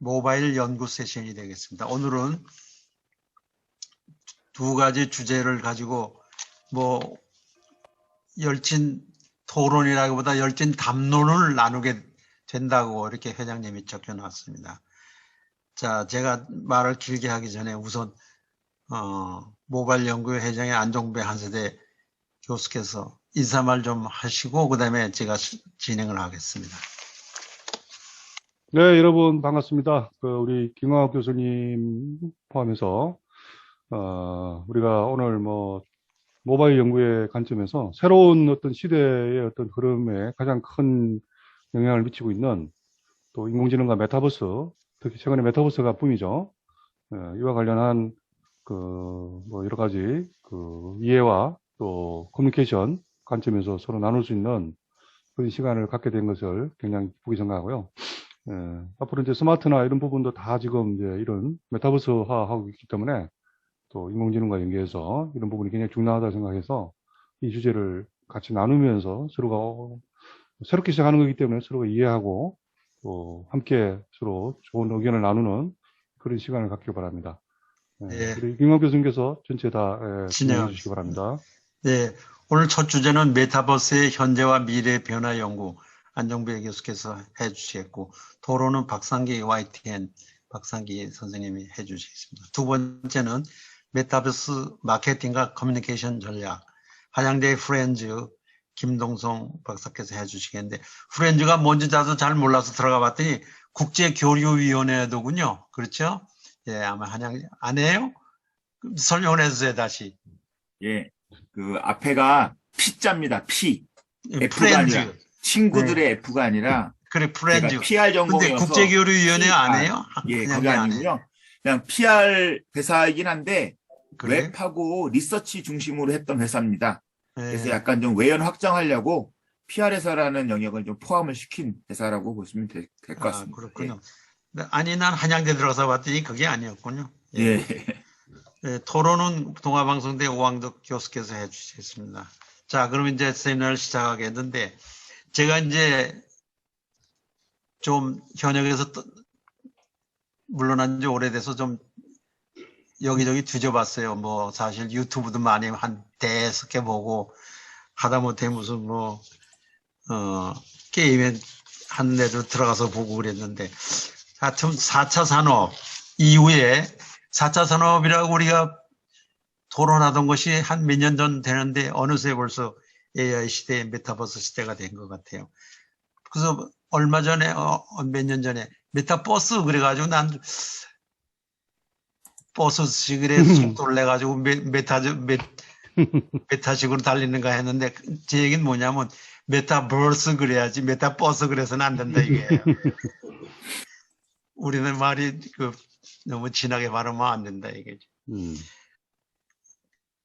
모바일 연구 세션이 되겠습니다. 오늘은 두 가지 주제를 가지고 뭐 열띤 토론이라기보다 열띤 담론을 나누게 된다고 이렇게 회장님이 적혀놨습니다. 자, 제가 말을 길게 하기 전에 우선 모바일 연구회 회장의 안종배 한세대 교수께서 인사말 좀 하시고 그 다음에 제가 진행을 하겠습니다. 네, 여러분 반갑습니다. 우리 김광학 교수님 포함해서 우리가 오늘 모바일 연구의 관점에서 새로운 어떤 시대의 어떤 흐름에 가장 큰 영향을 미치고 있는 또 인공지능과 메타버스, 특히 최근에 메타버스가 붐이죠. 이와 관련한 여러 가지 이해와 또 커뮤니케이션 관점에서 서로 나눌 수 있는 그런 시간을 갖게 된 것을 굉장히 기쁘게 생각하고요. 앞으로 이제 스마트나 이런 부분도 다 지금 이제 이런 메타버스화하고 있기 때문에 또 인공지능과 연계해서 이런 부분이 굉장히 중요하다 생각해서 이 주제를 같이 나누면서 서로가 새롭게 시작하는 거기 때문에 서로가 이해하고 또 함께 서로 좋은 의견을 나누는 그런 시간을 갖기 바랍니다. 네. 우리 김광 교수님께서 전체 다 진행해 주시기 바랍니다. 네, 오늘 첫 주제는 메타버스의 현재와 미래 변화 연구 안종배 교수께서 해주시겠고 토론은 박상기 YTN 박상기 선생님이 해주시겠습니다. 두 번째는 메타버스 마케팅과 커뮤니케이션 전략 한양대 프렌즈 김동성 박사께서 해주시겠는데 프렌즈가 뭔지 나도 잘 몰라서 들어가 봤더니 국제교류위원회더군요. 그렇죠? 예, 아마 한양 안 해요? 설명을 해주세요 다시. 예, 앞에가 P자입니다. P. F가 프렌즈. 아니라 친구들의 네. F가 아니라 그래, 프렌즈. 제가 PR 전공이어서 근데 국제교류위원회 안 해요? 예, 거기 아니고요. 그냥 PR 회사이긴 한데 그래? 웹하고 리서치 중심으로 했던 회사입니다. 네. 그래서 약간 좀 외연 확장하려고 PR 회사라는 영역을 좀 포함을 시킨 회사라고 보시면 될 것 같습니다. 그렇군요. 예. 아니, 난 한양대 들어가서 봤더니 그게 아니었군요. 예. 예. 예, 토론은 동아방송대 오왕덕 교수께서 해주시겠습니다. 자, 그럼 이제 세미나를 시작하겠는데, 제가 이제 좀 현역에서 물러난 지 오래돼서 좀 여기저기 뒤져봤어요. 뭐, 사실 유튜브도 많이 한 대여섯 개 보고, 하다못해 무슨 게임에 한 데도 들어가서 보고 그랬는데, 하여튼 4차 산업 이후에 4차 산업이라고 우리가 토론하던 것이 한 몇 년 전 되는데 어느새 벌써 AI 시대, 메타버스 시대가 된 것 같아요. 그래서 얼마 전에, 몇 년 전에 메타버스 그래가지고 난 버스식으로 속도를 내가지고 메타식으로 달리는가 했는데 제 얘기는 뭐냐면 메타버스 그래야지 메타버스 그래서는 안 된다 이게요. 우리는 말이 너무 진하게 발음하면 안 된다 이게죠.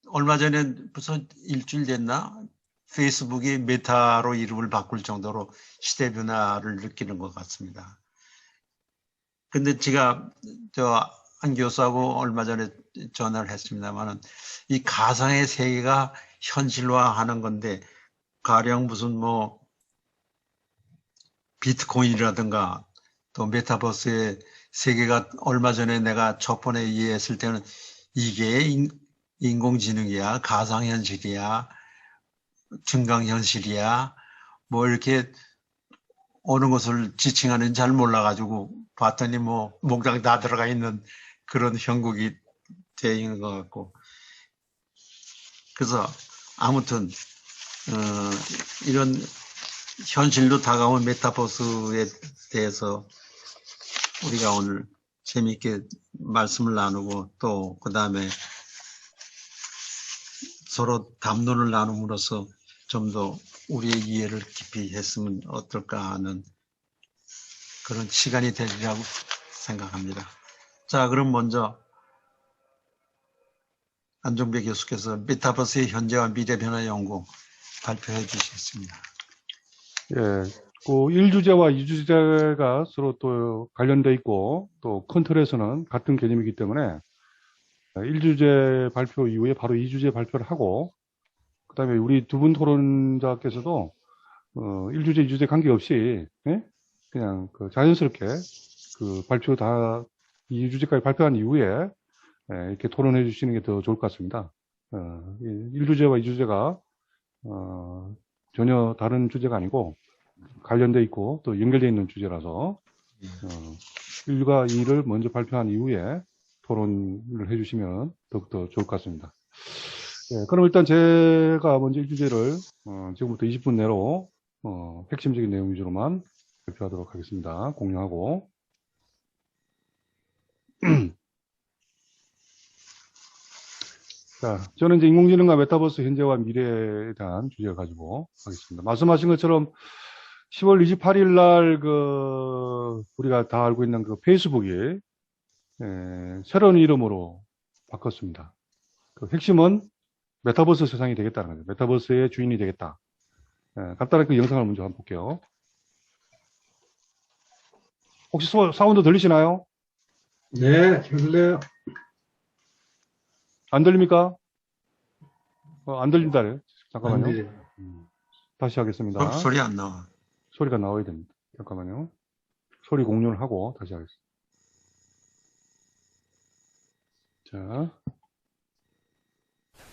얼마 전에 벌써 일주일 됐나? 페이스북이 메타로 이름을 바꿀 정도로 시대 변화를 느끼는 것 같습니다. 근데 제가 한 교수하고 얼마 전에 전화를 했습니다만은 이 가상의 세계가 현실화하는 건데 가령 무슨 비트코인이라든가 또 메타버스의 세계가 얼마 전에 내가 첫 번에 이해했을 때는 이게 인공지능이야, 가상현실이야, 증강현실이야, 뭐 이렇게 어느 것을 지칭하는지 잘 몰라가지고 봤더니 몽땅 다 들어가 있는 그런 형국이 되어 있는 것 같고. 그래서 아무튼, 이런 현실로 다가온 메타버스에 대해서 우리가 오늘 재미있게 말씀을 나누고 또 그 다음에 서로 담론을 나눔으로써 좀 더 우리의 이해를 깊이 했으면 어떨까 하는 그런 시간이 되리라고 생각합니다. 자, 그럼 먼저 안종배 교수께서 메타버스의 현재와 미래 변화 연구 발표해 주시겠습니다. 예, 1주제와 2주제가 서로 또 관련돼 있고 또 큰 틀에서는 같은 개념이기 때문에 1주제 발표 이후에 바로 2주제 발표를 하고 그 다음에 우리 두 분 토론자께서도 1주제, 2주제 관계없이 예? 그냥 자연스럽게 이 주제까지 발표한 이후에 이렇게 토론해 주시는 게 더 좋을 것 같습니다. 1주제와 2주제가 전혀 다른 주제가 아니고 관련돼 있고 또 연결되어 있는 주제라서 1과 2를 먼저 발표한 이후에 토론을 해주시면 더욱더 좋을 것 같습니다. 그럼 일단 제가 먼저 1주제를 지금부터 20분 내로 핵심적인 내용 위주로만 발표하도록 하겠습니다. 공유하고. 자, 저는 이제 인공지능과 메타버스 현재와 미래에 대한 주제를 가지고 하겠습니다. 말씀하신 것처럼 10월 28일 날 우리가 다 알고 있는 그 페이스북이 새로운 이름으로 바꿨습니다. 그 핵심은 메타버스 세상이 되겠다는 거죠. 메타버스의 주인이 되겠다. 간단하게 그 영상을 먼저 한번 볼게요. 혹시 사운드 들리시나요? 네, 들려요. 안 들립니까? 안 들린다래요. 잠깐만요. 안 들려요. 다시 하겠습니다. 소리 안 나와. 소리가 나와야 됩니다. 잠깐만요. 소리 공유를 하고 다시 하겠습니다. 자,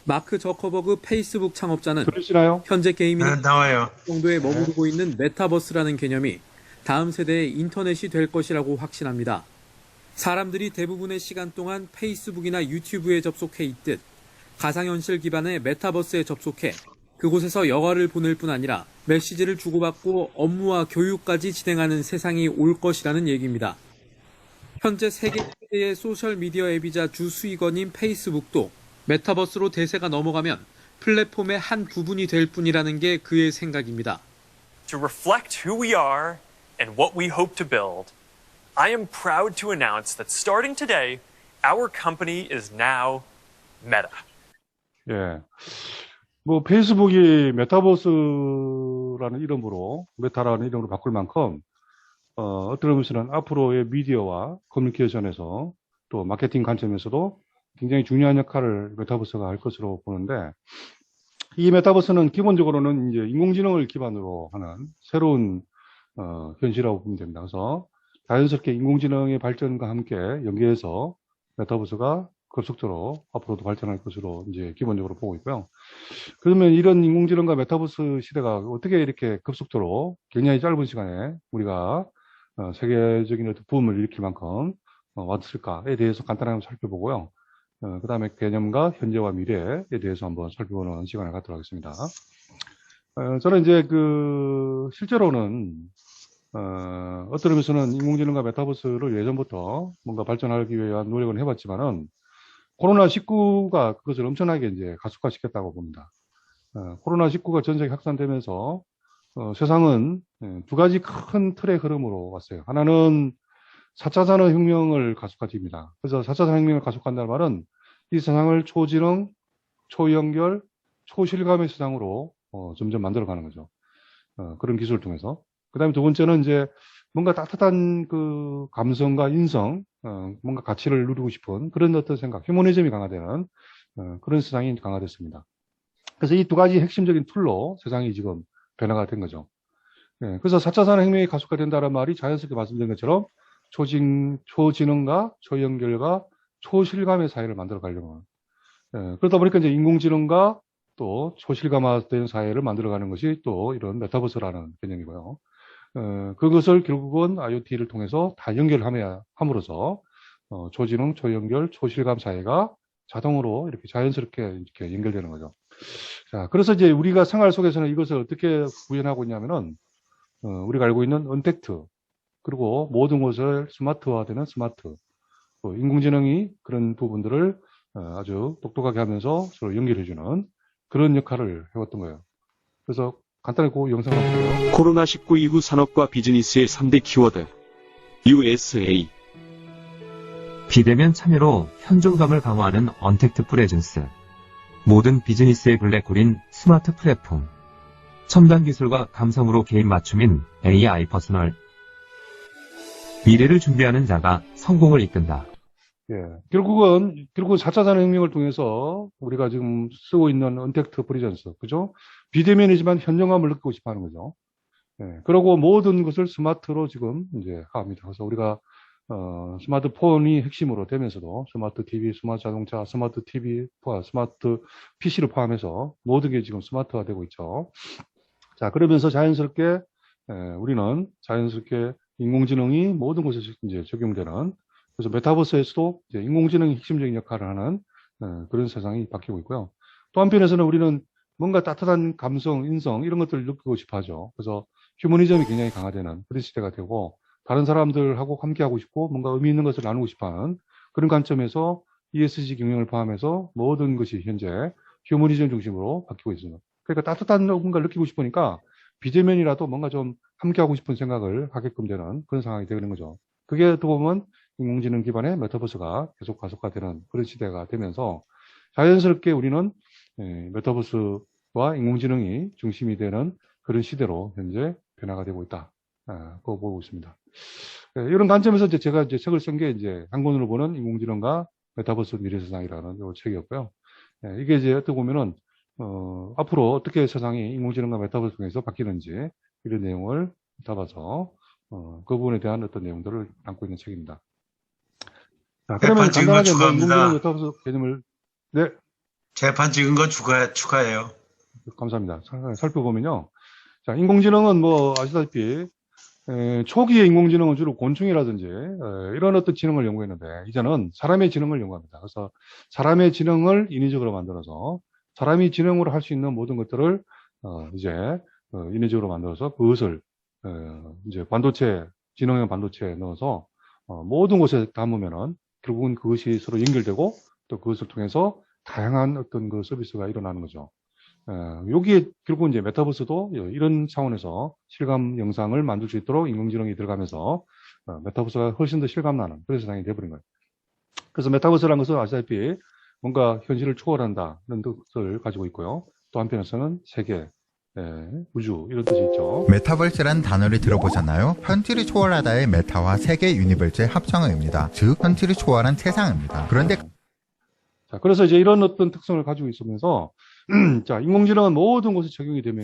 마크 저커버그 페이스북 창업자는 들리시나요? 현재 게임이나 나와요. 정도에 머무르고 있는 메타버스라는 개념이 다음 세대의 인터넷이 될 것이라고 확신합니다. 사람들이 대부분의 시간 동안 페이스북이나 유튜브에 접속해 있듯 가상현실 기반의 메타버스에 접속해 그곳에서 여가를 보낼 뿐 아니라 메시지를 주고받고 업무와 교육까지 진행하는 세상이 올 것이라는 얘기입니다. 현재 세계 최대의 소셜미디어 앱이자 주 수익원인 페이스북도 메타버스로 대세가 넘어가면 플랫폼의 한 부분이 될 뿐이라는 게 그의 생각입니다. To reflect who we are and what we hope to build, I am proud to announce that starting today, our company is now Meta. 예. 뭐, 페이스북이 메타버스라는 이름으로, 메타라는 이름으로 바꿀 만큼, 어떤 의미에서는 앞으로의 미디어와 커뮤니케이션에서 또 마케팅 관점에서도 굉장히 중요한 역할을 메타버스가 할 것으로 보는데, 이 메타버스는 기본적으로는 이제 인공지능을 기반으로 하는 새로운, 현실이라고 보면 됩니다. 그래서 자연스럽게 인공지능의 발전과 함께 연계해서 메타버스가 급속도로 앞으로도 발전할 것으로 이제 기본적으로 보고 있고요. 그러면 이런 인공지능과 메타버스 시대가 어떻게 이렇게 급속도로 굉장히 짧은 시간에 우리가 세계적인 어떤 붐을 일으킬 만큼 왔을까에 대해서 간단하게 한번 살펴보고요. 그 다음에 개념과 현재와 미래에 대해서 한번 살펴보는 시간을 갖도록 하겠습니다. 저는 이제 실제로는 어떤 의미에서는 인공지능과 메타버스를 예전부터 뭔가 발전하기 위한 노력을 해봤지만은 코로나19가 그것을 엄청나게 이제 가속화시켰다고 봅니다. 코로나19가 전 세계 확산되면서 세상은 두 가지 큰 틀의 흐름으로 왔어요. 하나는 4차 산업혁명을 가속화시킵니다. 그래서 4차 산업혁명을 가속화한다는 말은 이 세상을 초지능, 초연결, 초실감의 세상으로 점점 만들어가는 거죠. 그런 기술을 통해서. 그 다음에 두 번째는 이제 뭔가 따뜻한 그 감성과 인성, 뭔가 가치를 누리고 싶은 그런 어떤 생각, 휴머니즘이 강화되는 그런 세상이 강화됐습니다. 그래서 이 두 가지 핵심적인 툴로 세상이 지금 변화가 된 거죠. 그래서 4차 산업혁명이 가속화된다는 말이 자연스럽게 말씀드린 것처럼 초지능과 초연결과 초실감의 사회를 만들어 가려고 하는. 그러다 보니까 이제 인공지능과 또 초실감화된 사회를 만들어가는 것이 또 이런 메타버스라는 개념이고요. 그것을 결국은 IoT를 통해서 다 함으로써 초지능, 초연결, 초실감 사회가 자동으로 이렇게 자연스럽게 이렇게 연결되는 거죠. 자, 그래서 이제 우리가 생활 속에서는 이것을 어떻게 구현하고 있냐면은 우리가 알고 있는 언택트, 그리고 모든 것을 스마트화되는 스마트, 인공지능이 그런 부분들을 아주 똑똑하게 하면서 서로 연결해주는 그런 역할을 해왔던 거예요. 그래서 간단히 그 영상을 한번 볼게요. 코로나19 이후 산업과 비즈니스의 3대 키워드 USA 비대면 참여로 현존감을 강화하는 언택트 프레젠스, 모든 비즈니스의 블랙홀인 스마트 플랫폼, 첨단 기술과 감성으로 개인 맞춤인 AI 퍼스널, 미래를 준비하는 자가 성공을 이끈다. 예, 결국은 4차 산업혁명을 통해서 우리가 지금 쓰고 있는 언택트 프리전스, 그죠? 비대면이지만 현존감을 느끼고 싶어 하는 거죠. 예, 그리고 모든 것을 스마트로 지금 이제 합니다. 그래서 우리가 스마트폰이 핵심으로 되면서도 스마트 TV, 스마트 자동차, 스마트 TV, 스마트 PC를 포함해서 모든 게 지금 스마트화 되고 있죠. 자, 그러면서 자연스럽게 우리는 자연스럽게 인공지능이 모든 곳에 이제 적용되는, 그래서 메타버스에서도 이제 인공지능이 핵심적인 역할을 하는 그런 세상이 바뀌고 있고요. 또 한편에서는 우리는 뭔가 따뜻한 감성, 인성 이런 것들을 느끼고 싶어 하죠. 그래서 휴머니즘이 굉장히 강화되는 그런 시대가 되고, 다른 사람들하고 함께하고 싶고 뭔가 의미 있는 것을 나누고 싶어하는 그런 관점에서 ESG 경영을 포함해서 모든 것이 현재 휴머니즘 중심으로 바뀌고 있습니다. 그러니까 따뜻한 뭔가를 느끼고 싶으니까 비대면이라도 뭔가 좀 함께하고 싶은 생각을 하게끔 되는 그런 상황이 되는 거죠. 그게 어떻게 보면 인공지능 기반의 메타버스가 계속 가속화되는 그런 시대가 되면서 자연스럽게 우리는 메타버스와 인공지능이 중심이 되는 그런 시대로 현재 변화가 되고 있다. 그거 보고 있습니다. 이런 관점에서 이제 제가 이제 책을 쓴 게 이제 한권으로 보는 인공지능과 메타버스 미래세상이라는 요 책이었고요. 이게 이제 어떻게 보면은 앞으로 어떻게 세상이 인공지능과 메타버스 중에서 바뀌는지 이런 내용을 담아서 그 부분에 대한 어떤 내용들을 담고 있는 책입니다. 자, 그러면 재판 찍은 거 간단하게 뭐 인공지능 축하합니다. 메타버스 개념을 네, 재판 찍은 거 축하해요. 감사합니다. 살펴보면요. 자, 인공지능은 뭐 아시다시피 초기의 인공지능은 주로 곤충이라든지 이런 어떤 지능을 연구했는데 이제는 사람의 지능을 연구합니다. 그래서 사람의 지능을 인위적으로 만들어서 사람이 지능으로 할 수 있는 모든 것들을 이제 인위적으로 만들어서 그것을 이제 반도체, 지능형 반도체에 넣어서 모든 곳에 담으면은 결국은 그것이 서로 연결되고 또 그것을 통해서 다양한 어떤 그 서비스가 일어나는 거죠. 여기에 결국 이제 메타버스도 이런 차원에서 실감 영상을 만들 수 있도록 인공지능이 들어가면서 메타버스가 훨씬 더 실감나는 그런 세상이 되어버린 거예요. 그래서 메타버스라는 것은 아시다시피 뭔가 현실을 초월한다는 뜻을 가지고 있고요. 또 한편에서는 세계, 우주 이런 뜻이 있죠. 메타버스란 단어를 들어보셨나요? 현실을 초월하다의 메타와 세계 유니버스의 합성어입니다. 즉 현실을 초월한 세상입니다. 그런데 자, 그래서 이제 이런 어떤 특성을 가지고 있으면서 자, 인공지능은 모든 곳에 적용이 되면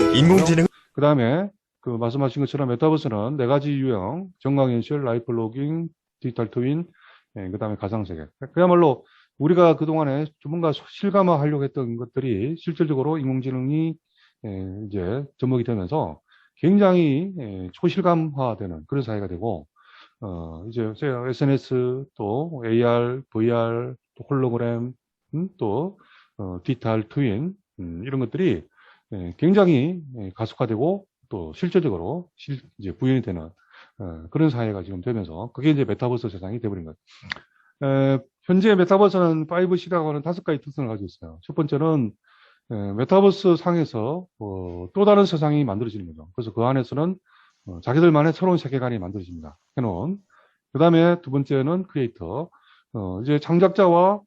그 다음에 그 말씀하신 것처럼 메타버스는 네 가지 유형, 정강현실, 라이프 로깅, 디지털 트윈, 그 다음에 가상세계. 그야말로 우리가 그동안에 좀 뭔가 실감화하려고 했던 것들이 실질적으로 인공지능이 이제 접목이 되면서 굉장히 초실감화되는 그런 사회가 되고, 이제 SNS 또 AR, VR, 또 홀로그램, 또 디지털 트윈 이런 것들이 굉장히 가속화되고 또 실질적으로 이제 구현이 되는 그런 사회가 지금 되면서 그게 이제 메타버스 세상이 되어버린 거예요. 현재 메타버스는 5 시대라고 하는 5가지 특성을 가지고 있어요. 첫 번째는 메타버스 상에서 또 다른 세상이 만들어지는 거죠. 그래서 그 안에서는 자기들만의 새로운 세계관이 만들어집니다. 해놓은. 그 다음에 두 번째는 크리에이터. 이제 창작자와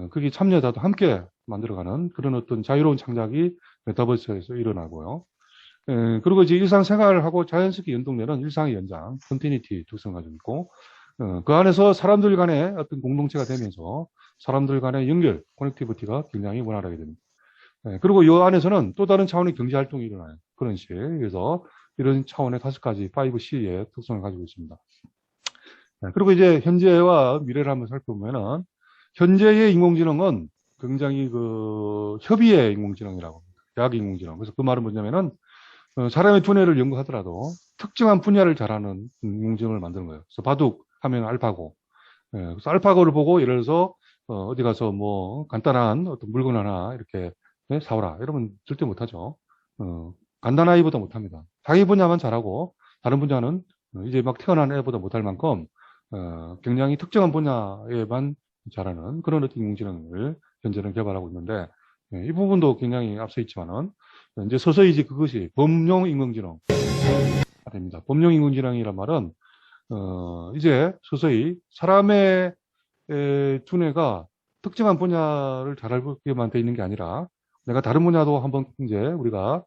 거기 참여자도 함께 만들어가는 그런 어떤 자유로운 창작이 메타버스에서 일어나고요. 그리고 이제 일상생활하고 자연스럽게 연동되는 일상의 연장, 컨티니티 특성을 가지고 있고, 그 안에서 사람들 간의 어떤 공동체가 되면서 사람들 간의 연결, 커넥티비티가 굉장히 원활하게 됩니다. 그리고 이 안에서는 또 다른 차원의 경제활동이 일어나요. 그런 식. 그래서 이런 차원의 5가지 5C의 특성을 가지고 있습니다. 그리고 이제 현재와 미래를 한번 살펴보면은 현재의 인공지능은 굉장히 그 협의의 인공지능이라고 합니다. 대학 인공지능. 그래서 그 말은 뭐냐면은 사람의 두뇌를 연구하더라도 특정한 분야를 잘하는 인공지능을 만드는 거예요. 그래서 바둑 하면 알파고. 그래서 알파고를 보고 예를 들어서 어디 가서 뭐 간단한 어떤 물건 하나 이렇게 사오라 이러면 절대 못하죠. 간단아이보다 못합니다. 자기 분야만 잘하고 다른 분야는 이제 막 태어난 애보다 못할 만큼 굉장히 특정한 분야에만 잘하는 그런 어떤 인공지능을 현재는 개발하고 있는데, 이 부분도 굉장히 앞서 있지만은 이제 서서히 이제 그것이 범용 인공지능가 됩니다. 범용 인공지능이란 말은 이제 서서히 사람의 두뇌가 특정한 분야를 잘하게만 돼 있는 게 아니라 내가 다른 분야도 한번 이제 우리가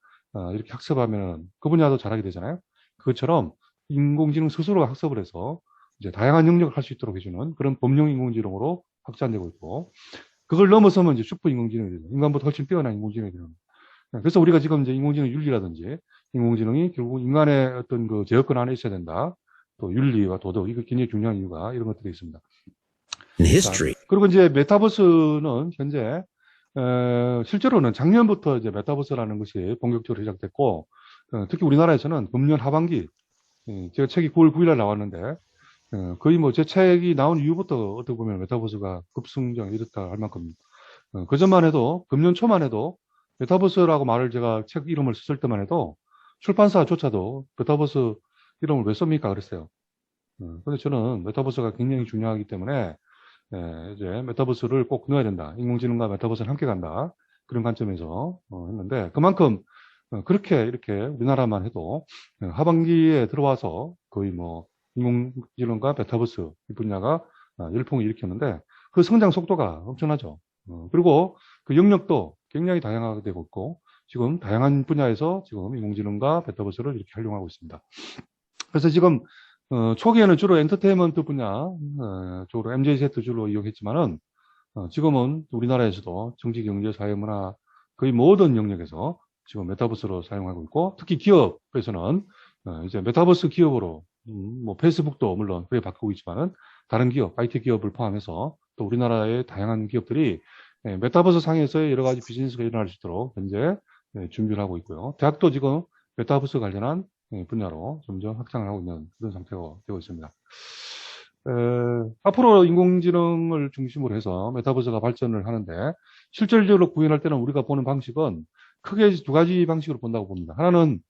이렇게 학습하면 그 분야도 잘하게 되잖아요. 그것처럼 인공지능 스스로가 학습을 해서 이제 다양한 영역을 할 수 있도록 해주는 그런 범용 인공지능으로 확장되고 있고, 그걸 넘어서면 이제 슈퍼 인공지능이 되죠. 인간보다 훨씬 뛰어난 인공지능이 되는 거예요. 그래서 우리가 지금 이제 인공지능 윤리라든지 인공지능이 결국 인간의 어떤 그 제어권 안에 있어야 된다. 또 윤리와 도덕, 이거 굉장히 중요한 이유가 이런 것들이 있습니다. 그리고 이제 메타버스는 현재 실제로는 작년부터 이제 메타버스라는 것이 본격적으로 시작됐고, 특히 우리나라에서는 금년 하반기, 제가 책이 9월 9일에 나왔는데, 거의 뭐 제 책이 나온 이후부터 어떻게 보면 메타버스가 급성장이 이렇다 할 만큼, 그전만 해도, 금년 초만 해도 메타버스라고 말을 제가 책 이름을 썼을 때만 해도 출판사조차도 메타버스 이름을 왜 씁니까? 그랬어요. 근데 저는 메타버스가 굉장히 중요하기 때문에, 이제 메타버스를 꼭 넣어야 된다. 인공지능과 메타버스는 함께 간다. 그런 관점에서 했는데, 그만큼 그렇게 이렇게 우리나라만 해도 하반기에 들어와서 거의 뭐 인공지능과 메타버스 이 분야가 열풍을 일으켰는데, 그 성장 속도가 엄청나죠. 그리고 그 영역도 굉장히 다양하게 되고 있고, 지금 다양한 분야에서 지금 인공지능과 메타버스를 이렇게 활용하고 있습니다. 그래서 지금 초기에는 주로 엔터테인먼트 분야 쪽으로 MZ세트 주로 이용했지만은, 지금은 우리나라에서도 정치, 경제, 사회, 문화 거의 모든 영역에서 지금 메타버스로 사용하고 있고, 특히 기업에서는 이제 메타버스 기업으로 뭐 페이스북도 물론 그에 바꾸고 있지만은, 다른 기업, IT 기업을 포함해서 또 우리나라의 다양한 기업들이 메타버스 상에서의 여러 가지 비즈니스가 일어날 수 있도록 현재 준비를 하고 있고요. 대학도 지금 메타버스 관련한 분야로 점점 확장을 하고 있는 그런 상태가 되고 있습니다. 앞으로 인공지능을 중심으로 해서 메타버스가 발전을 하는데, 실질적으로 구현할 때는 우리가 보는 방식은 크게 두 가지 방식으로 본다고 봅니다. 하나는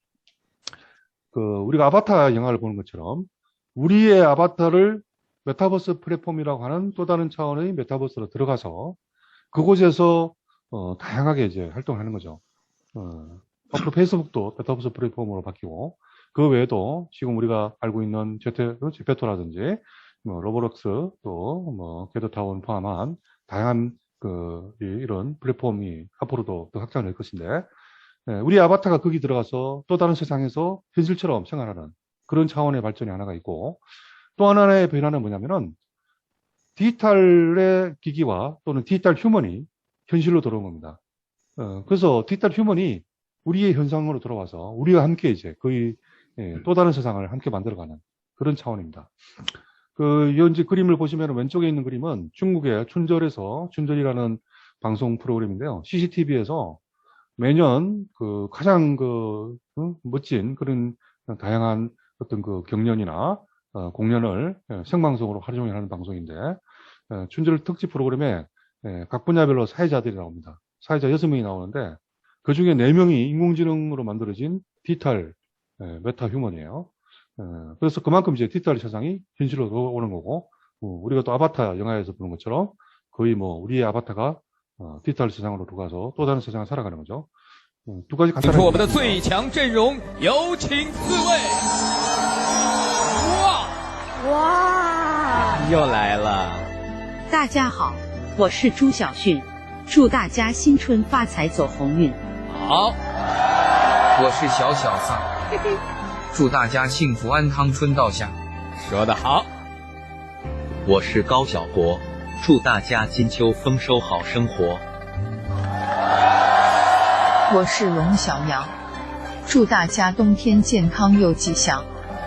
우리가 아바타 영화를 보는 것처럼 우리의 아바타를 메타버스 플랫폼이라고 하는 또 다른 차원의 메타버스로 들어가서 그곳에서 다양하게 이제 활동하는 거죠. 앞으로 페이스북도 메타버스 플랫폼으로 바뀌고, 그 외에도 지금 우리가 알고 있는 제페토라든지 뭐 로블록스, 또 뭐 게더타운 포함한 다양한 이런 플랫폼이 앞으로도 더 확장될 것인데, 우리 아바타가 거기 들어가서 또 다른 세상에서 현실처럼 생활하는 그런 차원의 발전이 하나가 있고, 또 하나의 변화는 뭐냐면은 디지털의 기기와 또는 디지털 휴먼이 현실로 들어온 겁니다. 그래서 디지털 휴먼이 우리의 현상으로 들어와서 우리와 함께 이제 거의 또 다른 세상을 함께 만들어가는 그런 차원입니다. 현재 그림을 보시면 왼쪽에 있는 그림은 중국의 춘절이라는 방송 프로그램인데요. CCTV에서 매년 가장 멋진 그런 다양한 어떤 경연이나 공연을 생방송으로 하루 종일 하는 방송인데, 춘절 특집 프로그램에 각 분야별로 사회자들이 나옵니다. 사회자 6명이 나오는데, 그 중에 4명이 인공지능으로 만들어진 디지털 메타 휴먼이에요. 그래서 그만큼 이제 디지털 세상이 현실로 오는 거고, 우리가 또 아바타 영화에서 보는 것처럼 거의 뭐 우리의 아바타가 디지털 세상으로 들어가서 또 다른 세상을 살아가는 거죠. 두 가지 간단한. 我们的最强阵容，有请四位。哇，又来了。大家好，我是朱小迅，祝大家新春发财走鸿运。好，我是小桑，祝大家幸福安康春到夏。说得好。我是高小博，祝大家金秋丰收好生活。我是龙小阳，祝大家冬天健康又吉祥。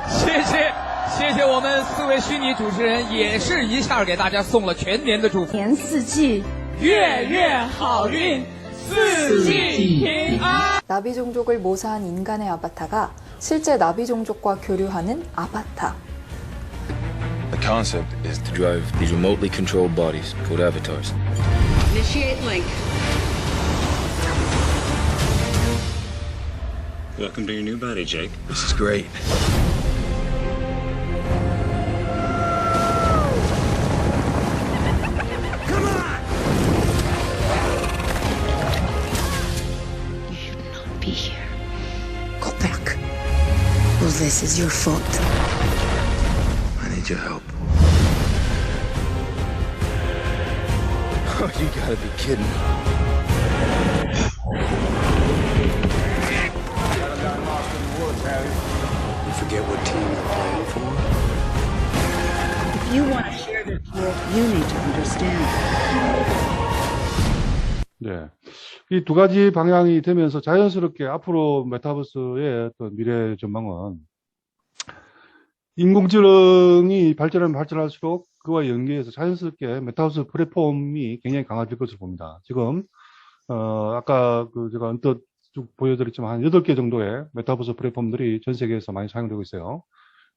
谢谢我们4位虚拟主持人，也是一下给大家送了全年的祝福。年四季，月月好运，四季平安。 나비 종족을 모사한 인간의 아바타가 실제 나비 종족과 교류하는 아바타. The concept is to drive these remotely controlled bodies called avatars. Initiate link. Welcome to your new body, Jake. This is great. Come on! You should not be here. Go back. Well, this is your fault. I need your help. Oh, you gotta be kidding. You forget what team you're playing for? If you want to share this world, you need to understand. 네. 이 두 가지 방향이 되면서 자연스럽게 앞으로 메타버스의 어떤 미래 전망은 인공지능이 발전하면 발전할수록 그와 연계해서 자연스럽게 메타버스 플랫폼이 굉장히 강화될 것으로 봅니다. 지금 아까 제가 언뜻 쭉 보여드렸지만 한 8개 정도의 메타버스 플랫폼들이 전 세계에서 많이 사용되고 있어요.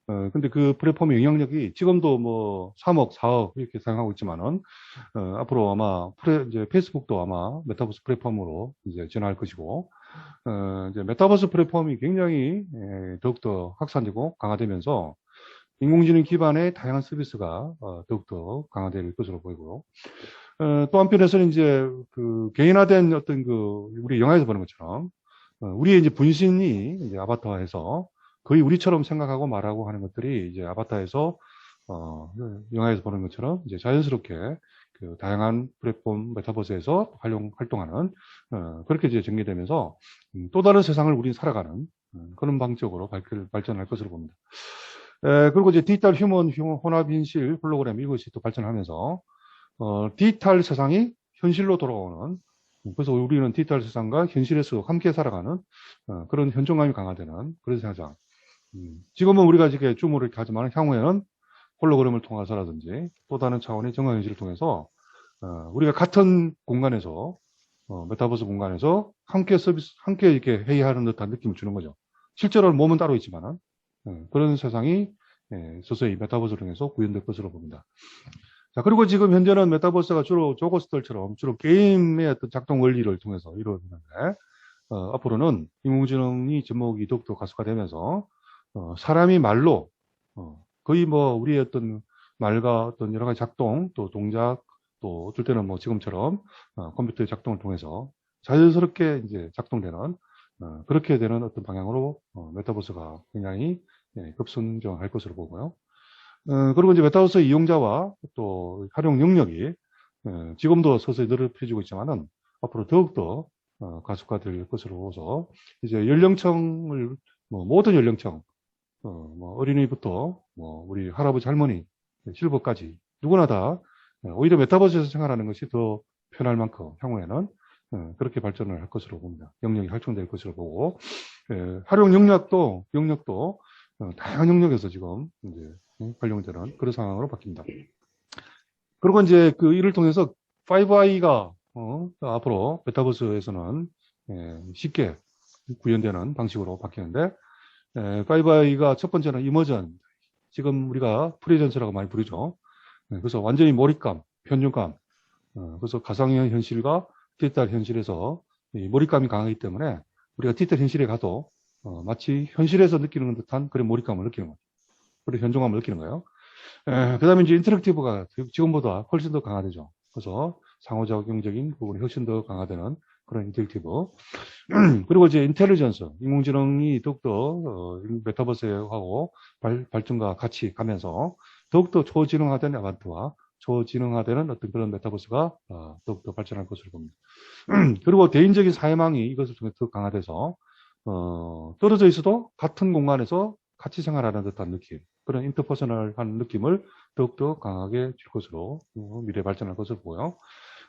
근데 그 플랫폼의 영향력이 지금도 뭐 3억, 4억 이렇게 사용하고 있지만은 앞으로 아마 이제 페이스북도 아마 메타버스 플랫폼으로 이제 진화할 것이고 이제 메타버스 플랫폼이 굉장히 더욱더 확산되고 강화되면서 인공지능 기반의 다양한 서비스가 더욱더 강화될 것으로 보이고요. 또 한편에서는 이제 그 개인화된 어떤 우리 영화에서 보는 것처럼 우리의 이제 분신이 이제 아바타에서 거의 우리처럼 생각하고 말하고 하는 것들이 이제 아바타에서 영화에서 보는 것처럼 이제 자연스럽게 그 다양한 플랫폼 메타버스에서 활동하는 그렇게 이제 전개되면서 또 다른 세상을 우리는 살아가는 그런 방식으로 발전할 것으로 봅니다. 그리고 이제 디지털 휴먼 혼합인실 홀로그램 이것이 또 발전하면서 디지털 세상이 현실로 돌아오는, 그래서 우리는 디지털 세상과 현실에서 함께 살아가는 그런 현존감이 강화되는 그런 세상. 지금은 우리가 이렇게 줌을 이렇게 하지만 향후에는 홀로그램을 통해서라든지 또 다른 차원의 정강현실을 통해서 우리가 같은 공간에서 메타버스 공간에서 함께 이렇게 회의하는 듯한 느낌을 주는 거죠. 실제로는 몸은 따로 있지만은 그런 세상이 서서히 메타버스를 통해서 구현될 것으로 봅니다. 자, 그리고 지금 현재는 메타버스가 주로 조거스들처럼 주로 게임의 어떤 작동 원리를 통해서 이루어지는데 앞으로는 인공지능이 접목이 더욱더 가속화되면서 사람이 말로 거의 뭐 우리의 어떤 말과 어떤 여러 가지 작동 또 동작 또 어떨 때는 뭐 지금처럼 컴퓨터의 작동을 통해서 자연스럽게 이제 작동되는 그렇게 되는 어떤 방향으로 메타버스가 굉장히 급선정할 것으로 보고요. 그리고 이제 메타버스 이용자와 또 활용 영역이 지금도 서서히 넓혀지고 있지만은 앞으로 더욱더 가속화될 것으로 보고서 이제 연령층을 모든 연령층 뭐 어린이부터 뭐 우리 할아버지 할머니 실버까지 누구나 다 오히려 메타버스에서 생활하는 것이 더 편할 만큼 향후에는 그렇게 발전을 할 것으로 봅니다. 영역이 확충될 것으로 보고 활용 영역도 다양한 영역에서 지금 이제 활용되는 그런 상황으로 바뀝니다. 그리고 이제 이를 통해서 5I가 앞으로 메타버스에서는 쉽게 구현되는 방식으로 바뀌는데 5I가 첫 번째는 이머전, 지금 우리가 프레젠스라고 많이 부르죠. 그래서 완전히 몰입감, 편중감, 그래서 가상현 현실과 디지털 현실에서 몰입감이 강하기 때문에 우리가 디지털 현실에 가도 마치 현실에서 느끼는 듯한 그런 몰입감을 느끼는 거죠. 그리고 현존감을 느끼는 거예요. 그 다음에 이제 인터랙티브가 지금보다 훨씬 더 강화되죠. 그래서 상호작용적인 부분이 훨씬 더 강화되는 그런 인터랙티브. 그리고 이제 인텔리전스, 인공지능이 더욱더 메타버스하고 발전과 같이 가면서 더욱더 초지능화된 아바타와 초지능화되는 어떤 그런 메타버스가 더욱더 발전할 것으로 봅니다. 그리고 개인적인 사회망이 이것을 통해 더 강화돼서 떨어져 있어도 같은 공간에서 같이 생활하는 듯한 느낌, 그런 인터퍼스널한 느낌을 더욱더 강하게 줄 것으로 미래에 발전할 것으로 보고요.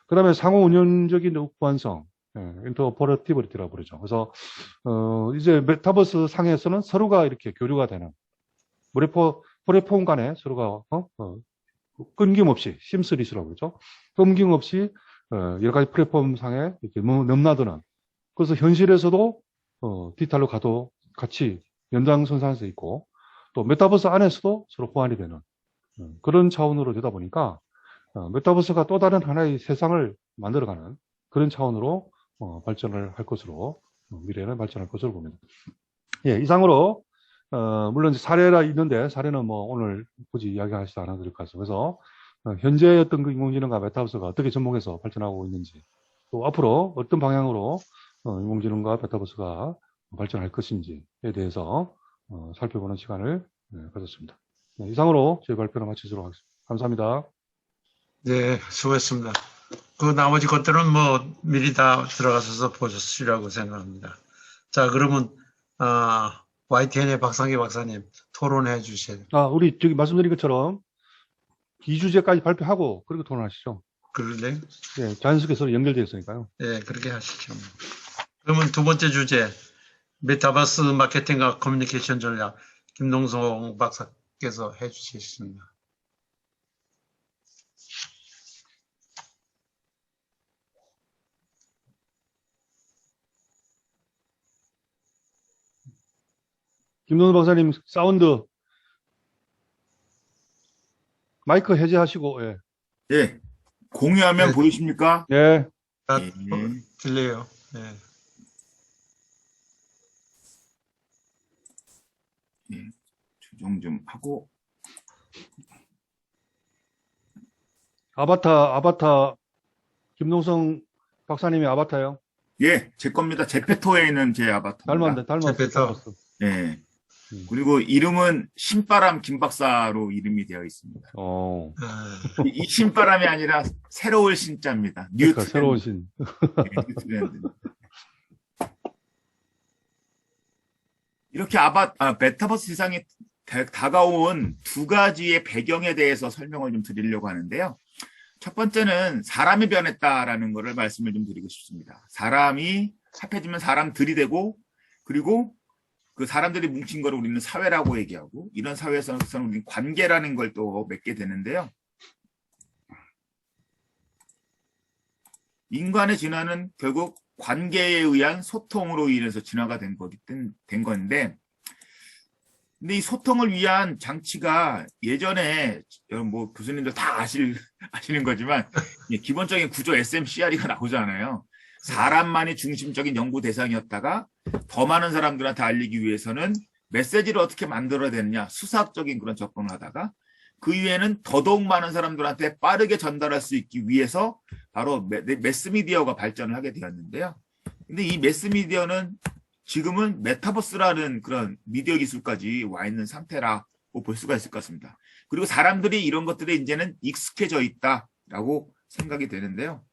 그 다음에 상호 운영적인 보안성, 인터오퍼러티비리티라고 부르죠. 그래서 이제 메타버스 상에서는 서로가 이렇게 교류가 되는 플랫폼 간에 서로가 끊김없이 심스리스라고 그러죠. 끊김없이 여러 가지 플랫폼 상에 이렇게 넘나드는, 그래서 현실에서도 디지털로 가도 같이 연장선상에서 있고 또 메타버스 안에서도 서로 보완이 되는 그런 차원으로 되다 보니까 메타버스가 또 다른 하나의 세상을 만들어가는 그런 차원으로 발전을 할 것으로 미래에는 발전할 것으로 봅니다. 예, 이상으로 물론 사례가 있는데 사례는 뭐 오늘 굳이 이야기하시지 않아도 될 것 같습니다. 그래서 현재 어떤 그 인공지능과 메타버스가 어떻게 접목해서 발전하고 있는지, 또 앞으로 어떤 방향으로 인공지능과 메타버스가 발전할 것인지에 대해서 살펴보는 시간을 가졌습니다. 네, 이상으로 저희 발표를 마치도록 하겠습니다. 감사합니다. 네, 수고했습니다. 그 나머지 것들은 뭐 미리 다 들어가셔서 보셨으리라고 생각합니다. 자, 그러면 YTN의 박상기 박사님 토론해 주세요. 우리 저기 말씀드린 것처럼 2주제까지 발표하고 그리고 토론하시죠. 그럴래요? 네, 자연스럽게 서로 연결되어 있으니까요. 네, 그렇게 하시죠. 그러면 두 번째 주제, 메타버스 마케팅과 커뮤니케이션 전략, 김동성 박사 께서 해주셨습니다. 김동수 박사님 사운드 마이크 해제하시고 예. 예. 공유하면 네. 보이십니까? 예. 들려요. 네. 예. 조정 좀 하고. 아바타 김동성 박사님의 아바타요? 예, 제 겁니다. 제페토에 있는 제 아바타입니다. 닮았어. 예. 그리고 이름은 신바람 김 박사로 이름이 되어 있습니다. 이 신바람이 아니라 새로울 신자입니다. 뉴 그러니까 새로운 신. 네, 뉴 트렌드. 이렇게 메타버스 세상에 다가온 두 가지의 배경에 대해서 설명을 좀 드리려고 하는데요. 첫 번째는 사람이 변했다라는 것을 말씀을 좀 드리고 싶습니다. 사람이 합해지면 사람들이 되고, 그리고 그 사람들이 뭉친 거를 우리는 사회라고 얘기하고, 이런 사회에서는 우리는 관계라는 걸 또 맺게 되는데요. 인간의 진화는 결국 관계에 의한 소통으로 인해서 진화가 된 건데, 근데 이 소통을 위한 장치가 예전에 뭐 교수님들 다 아시는 거지만 기본적인 구조 SMCR이가 나오잖아요. 사람만이 중심적인 연구 대상이었다가 더 많은 사람들한테 알리기 위해서는 메시지를 어떻게 만들어야 되느냐, 수사학적인 그런 접근을 하다가 그 이후에는 더더욱 많은 사람들한테 빠르게 전달할 수 있기 위해서 바로 매스미디어가 발전을 하게 되었는데요. 근데 이 매스미디어는 지금은 메타버스라는 그런 미디어 기술까지 와 있는 상태라고 볼 수가 있을 것 같습니다. 그리고 사람들이 이런 것들에 이제는 익숙해져 있다라고 생각이 되는데요.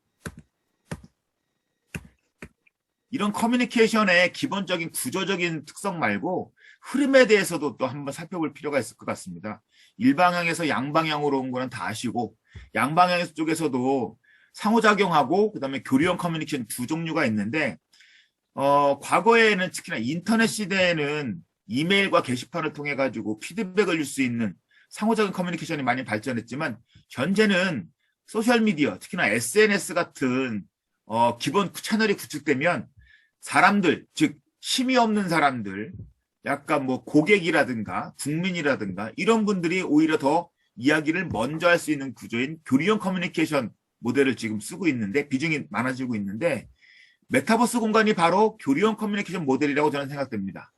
이런 커뮤니케이션의 기본적인 구조적인 특성 말고 흐름에 대해서도 또 한번 살펴볼 필요가 있을 것 같습니다. 일방향에서 양방향으로 온 거는 다 아시고, 양방향 쪽에서도 상호작용하고 그다음에 교류형 커뮤니케이션 두 종류가 있는데, 과거에는 특히나 인터넷 시대에는 이메일과 게시판을 통해 가지고 피드백을 줄 수 있는 상호적인 커뮤니케이션이 많이 발전했지만, 현재는 소셜미디어, 특히나 SNS 같은 기본 채널이 구축되면 사람들, 즉 심의 없는 사람들, 약간 뭐 고객이라든가 국민이라든가 이런 분들이 오히려 더 이야기를 먼저 할 수 있는 구조인 교류형 커뮤니케이션 모델을 지금 쓰고 있는데, 비중이 많아지고 있는데, 메타버스 공간이 바로 교류형 커뮤니케이션 모델이라고 저는 생각됩니다.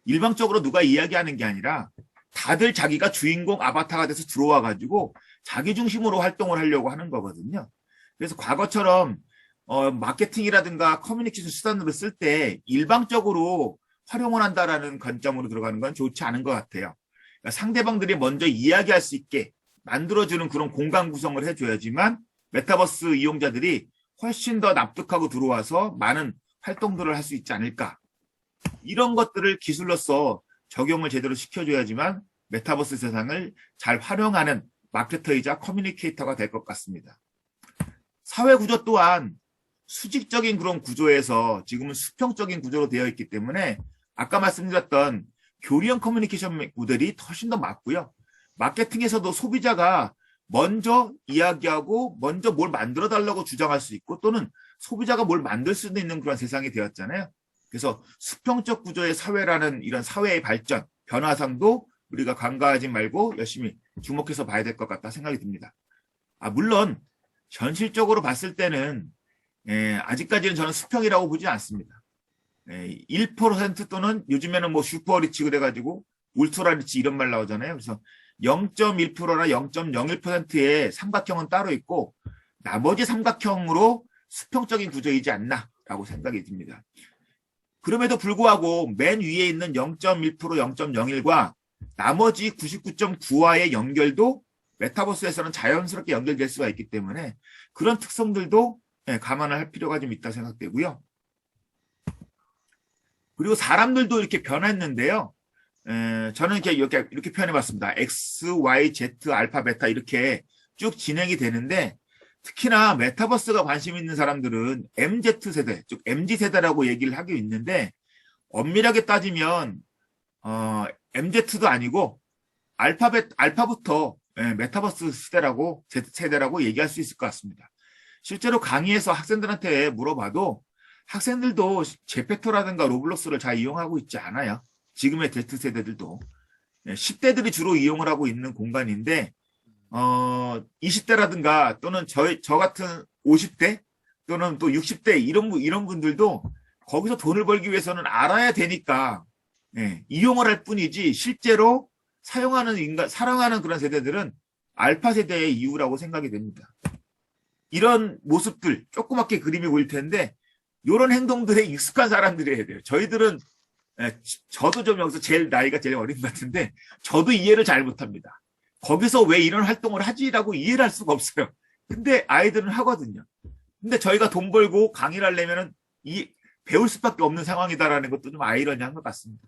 일방적으로 누가 이야기하는 게 아니라 다들 자기가 주인공 아바타가 돼서 들어와 가지고 자기 중심으로 활동을 하려고 하는 거거든요. 그래서 과거처럼 마케팅이라든가 커뮤니케이션 수단으로 쓸 때 일방적으로 활용을 한다라는 관점으로 들어가는 건 좋지 않은 것 같아요. 그러니까 상대방들이 먼저 이야기할 수 있게 만들어주는 그런 공간 구성을 해줘야지만 메타버스 이용자들이 훨씬 더 납득하고 들어와서 많은 활동들을 할 수 있지 않을까. 이런 것들을 기술로서 적용을 제대로 시켜줘야지만 메타버스 세상을 잘 활용하는 마케터이자 커뮤니케이터가 될 것 같습니다. 사회 구조 또한 수직적인 그런 구조에서 지금은 수평적인 구조로 되어 있기 때문에 아까 말씀드렸던 교류형 커뮤니케이션 모델이 훨씬 더 맞고요. 마케팅에서도 소비자가 먼저 이야기하고 먼저 뭘 만들어 달라고 주장할 수 있고, 또는 소비자가 뭘 만들 수도 있는 그런 세상이 되었잖아요. 그래서 수평적 구조의 사회라는 이런 사회의 발전, 변화상도 우리가 간과하지 말고 열심히 주목해서 봐야 될 것 같다 생각이 듭니다. 물론 현실적으로 봤을 때는 아직까지는 저는 수평이라고 보지 않습니다. 1% 또는 요즘에는 뭐 슈퍼리치 그래가지고 울트라리치 이런 말 나오잖아요. 그래서 0.1%나 0.01%의 삼각형은 따로 있고 나머지 삼각형으로 수평적인 구조이지 않나라고 생각이 듭니다. 그럼에도 불구하고 맨 위에 있는 0.1%, 0.01과 나머지 99.9와의 연결도 메타버스에서는 자연스럽게 연결될 수가 있기 때문에 그런 특성들도 감안을 할 필요가 좀 있다 생각되고요. 그리고 사람들도 이렇게 변했는데요. 저는 이렇게 표현해봤습니다. X, Y, Z, 알파, 베타 이렇게 쭉 진행이 되는데, 특히나 메타버스가 관심 있는 사람들은 MZ세대, 즉 MZ세대라고 얘기를 하고 있는데, 엄밀하게 따지면 MZ도 아니고 알파부터 메타버스 시대라고, Z세대라고 얘기할 수 있을 것 같습니다. 실제로 강의에서 학생들한테 물어봐도 학생들도 제페토라든가 로블록스를 잘 이용하고 있지 않아요. 지금의 Z세대들도. 10대들이 주로 이용을 하고 있는 공간인데 20대라든가 또는 저 같은 50대 또는 또 60대 이런 분들도 거기서 돈을 벌기 위해서는 알아야 되니까 이용을 할 뿐이지 실제로 사랑하는 그런 세대들은 알파 세대의 이유라고 생각이 됩니다. 이런 모습들 조그맣게 그림이 보일 텐데 이런 행동들에 익숙한 사람들이 해야 돼요. 저희들은 저도 좀 여기서 나이가 제일 어린 것 같은데 저도 이해를 잘 못합니다. 거기서 왜 이런 활동을 하지라고 이해를 할 수가 없어요. 근데 아이들은 하거든요. 근데 저희가 돈 벌고 강의를 하려면은 배울 수밖에 없는 상황이다라는 것도 좀 아이러니한 것 같습니다.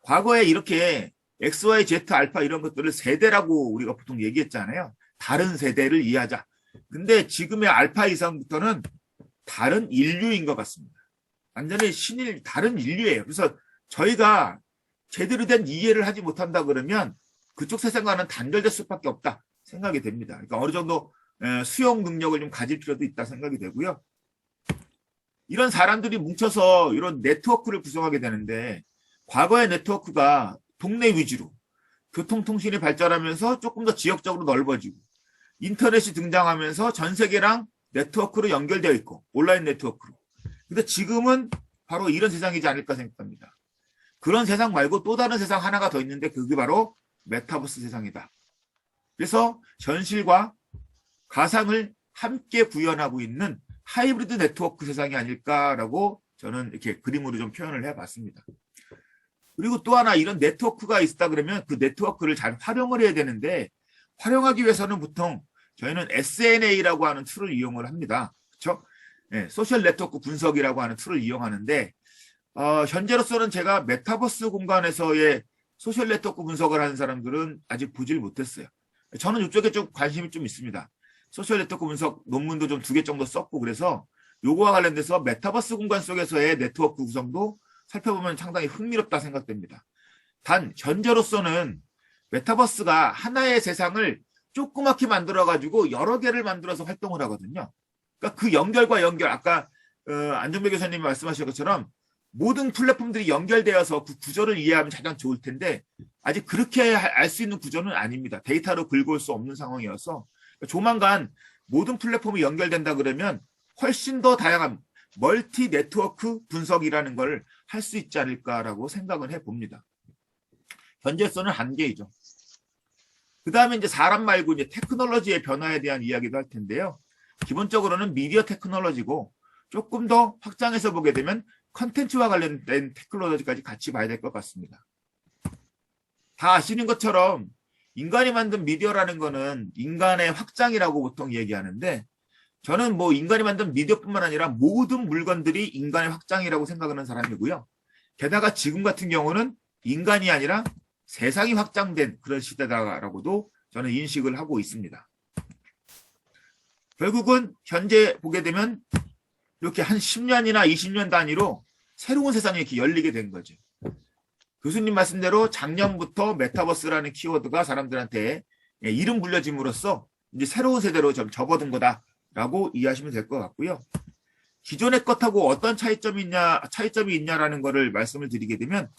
과거에 이렇게 X, Y, Z, 알파 이런 것들을 세대라고 우리가 보통 얘기했잖아요. 다른 세대를 이해하자. 근데 지금의 알파 이상부터는 다른 인류인 것 같습니다. 완전히 다른 인류예요. 그래서 저희가 제대로 된 이해를 하지 못한다 그러면 그쪽 세상과는 단절될 수밖에 없다 생각이 됩니다. 그러니까 어느 정도 수용 능력을 좀 가질 필요도 있다 생각이 되고요. 이런 사람들이 뭉쳐서 이런 네트워크를 구성하게 되는데 과거의 네트워크가 동네 위주로 교통통신이 발전하면서 조금 더 지역적으로 넓어지고 인터넷이 등장하면서 전 세계랑 네트워크로 연결되어 있고 온라인 네트워크로. 근데 지금은 바로 이런 세상이지 않을까 생각합니다. 그런 세상 말고 또 다른 세상 하나가 더 있는데 그게 바로 메타버스 세상이다. 그래서 현실과 가상을 함께 구현하고 있는 하이브리드 네트워크 세상이 아닐까라고 저는 이렇게 그림으로 좀 표현을 해봤습니다. 그리고 또 하나 이런 네트워크가 있다 그러면 그 네트워크를 잘 활용을 해야 되는데 활용하기 위해서는 보통 저희는 SNA라고 하는 툴을 이용을 합니다. 그렇죠? 소셜 네트워크 분석이라고 하는 툴을 이용하는데 현재로서는 제가 메타버스 공간에서의 소셜 네트워크 분석을 하는 사람들은 아직 보질 못했어요. 저는 이쪽에 좀 관심이 좀 있습니다. 소셜 네트워크 분석 논문도 좀 2개 정도 썼고 그래서 요거와 관련돼서 메타버스 공간 속에서의 네트워크 구성도 살펴보면 상당히 흥미롭다 생각됩니다. 단 현재로서는 메타버스가 하나의 세상을 조그맣게 만들어가지고 여러 개를 만들어서 활동을 하거든요. 그러니까 그 연결과 연결, 아까 안정배 교수님이 말씀하신 것처럼 모든 플랫폼들이 연결되어서 그 구조를 이해하면 가장 좋을 텐데 아직 그렇게 알 수 있는 구조는 아닙니다. 데이터로 긁어올 수 없는 상황이어서 조만간 모든 플랫폼이 연결된다 그러면 훨씬 더 다양한 멀티 네트워크 분석이라는 걸 할 수 있지 않을까라고 생각을 해봅니다. 현재로서는 한계이죠. 그 다음에 이제 사람 말고 이제 테크놀로지의 변화에 대한 이야기도 할 텐데요. 기본적으로는 미디어 테크놀로지고 조금 더 확장해서 보게 되면 컨텐츠와 관련된 테크놀로지까지 같이 봐야 될 것 같습니다. 다 아시는 것처럼 인간이 만든 미디어라는 거는 인간의 확장이라고 보통 얘기하는데 저는 뭐 인간이 만든 미디어뿐만 아니라 모든 물건들이 인간의 확장이라고 생각하는 사람이고요. 게다가 지금 같은 경우는 인간이 아니라 세상이 확장된 그런 시대다라고도 저는 인식을 하고 있습니다. 결국은 현재 보게 되면 이렇게 한 10년이나 20년 단위로 새로운 세상이 이렇게 열리게 된 거죠. 교수님 말씀대로 작년부터 메타버스라는 키워드가 사람들한테 이름 불려짐으로써 이제 새로운 세대로 좀 접어든 거다라고 이해하시면 될 것 같고요. 기존의 것하고 어떤 차이점이 있냐라는 거를 말씀을 드리게 되면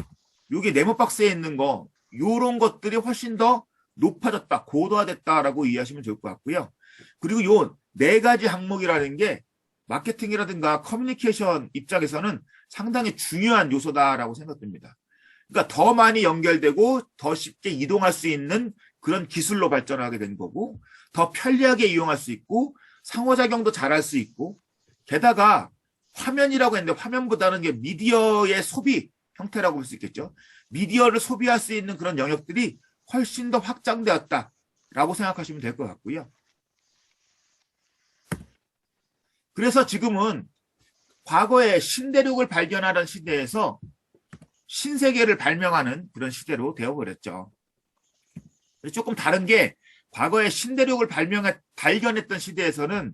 여기 네모박스에 있는 거 요런 것들이 훨씬 더 높아졌다, 고도화됐다라고 이해하시면 좋을 것 같고요. 그리고 요 4가지 항목이라는 게 마케팅이라든가 커뮤니케이션 입장에서는 상당히 중요한 요소다라고 생각됩니다. 그러니까 더 많이 연결되고 더 쉽게 이동할 수 있는 그런 기술로 발전하게 된 거고 더 편리하게 이용할 수 있고 상호작용도 잘할 수 있고 게다가 화면이라고 했는데 화면보다는 이게 미디어의 소비 형태라고 볼 수 있겠죠. 미디어를 소비할 수 있는 그런 영역들이 훨씬 더 확장되었다라고 생각하시면 될 것 같고요. 그래서 지금은 과거에 신대륙을 발견하던 시대에서 신세계를 발명하는 그런 시대로 되어버렸죠. 조금 다른 게 과거에 신대륙을 발견했던 시대에서는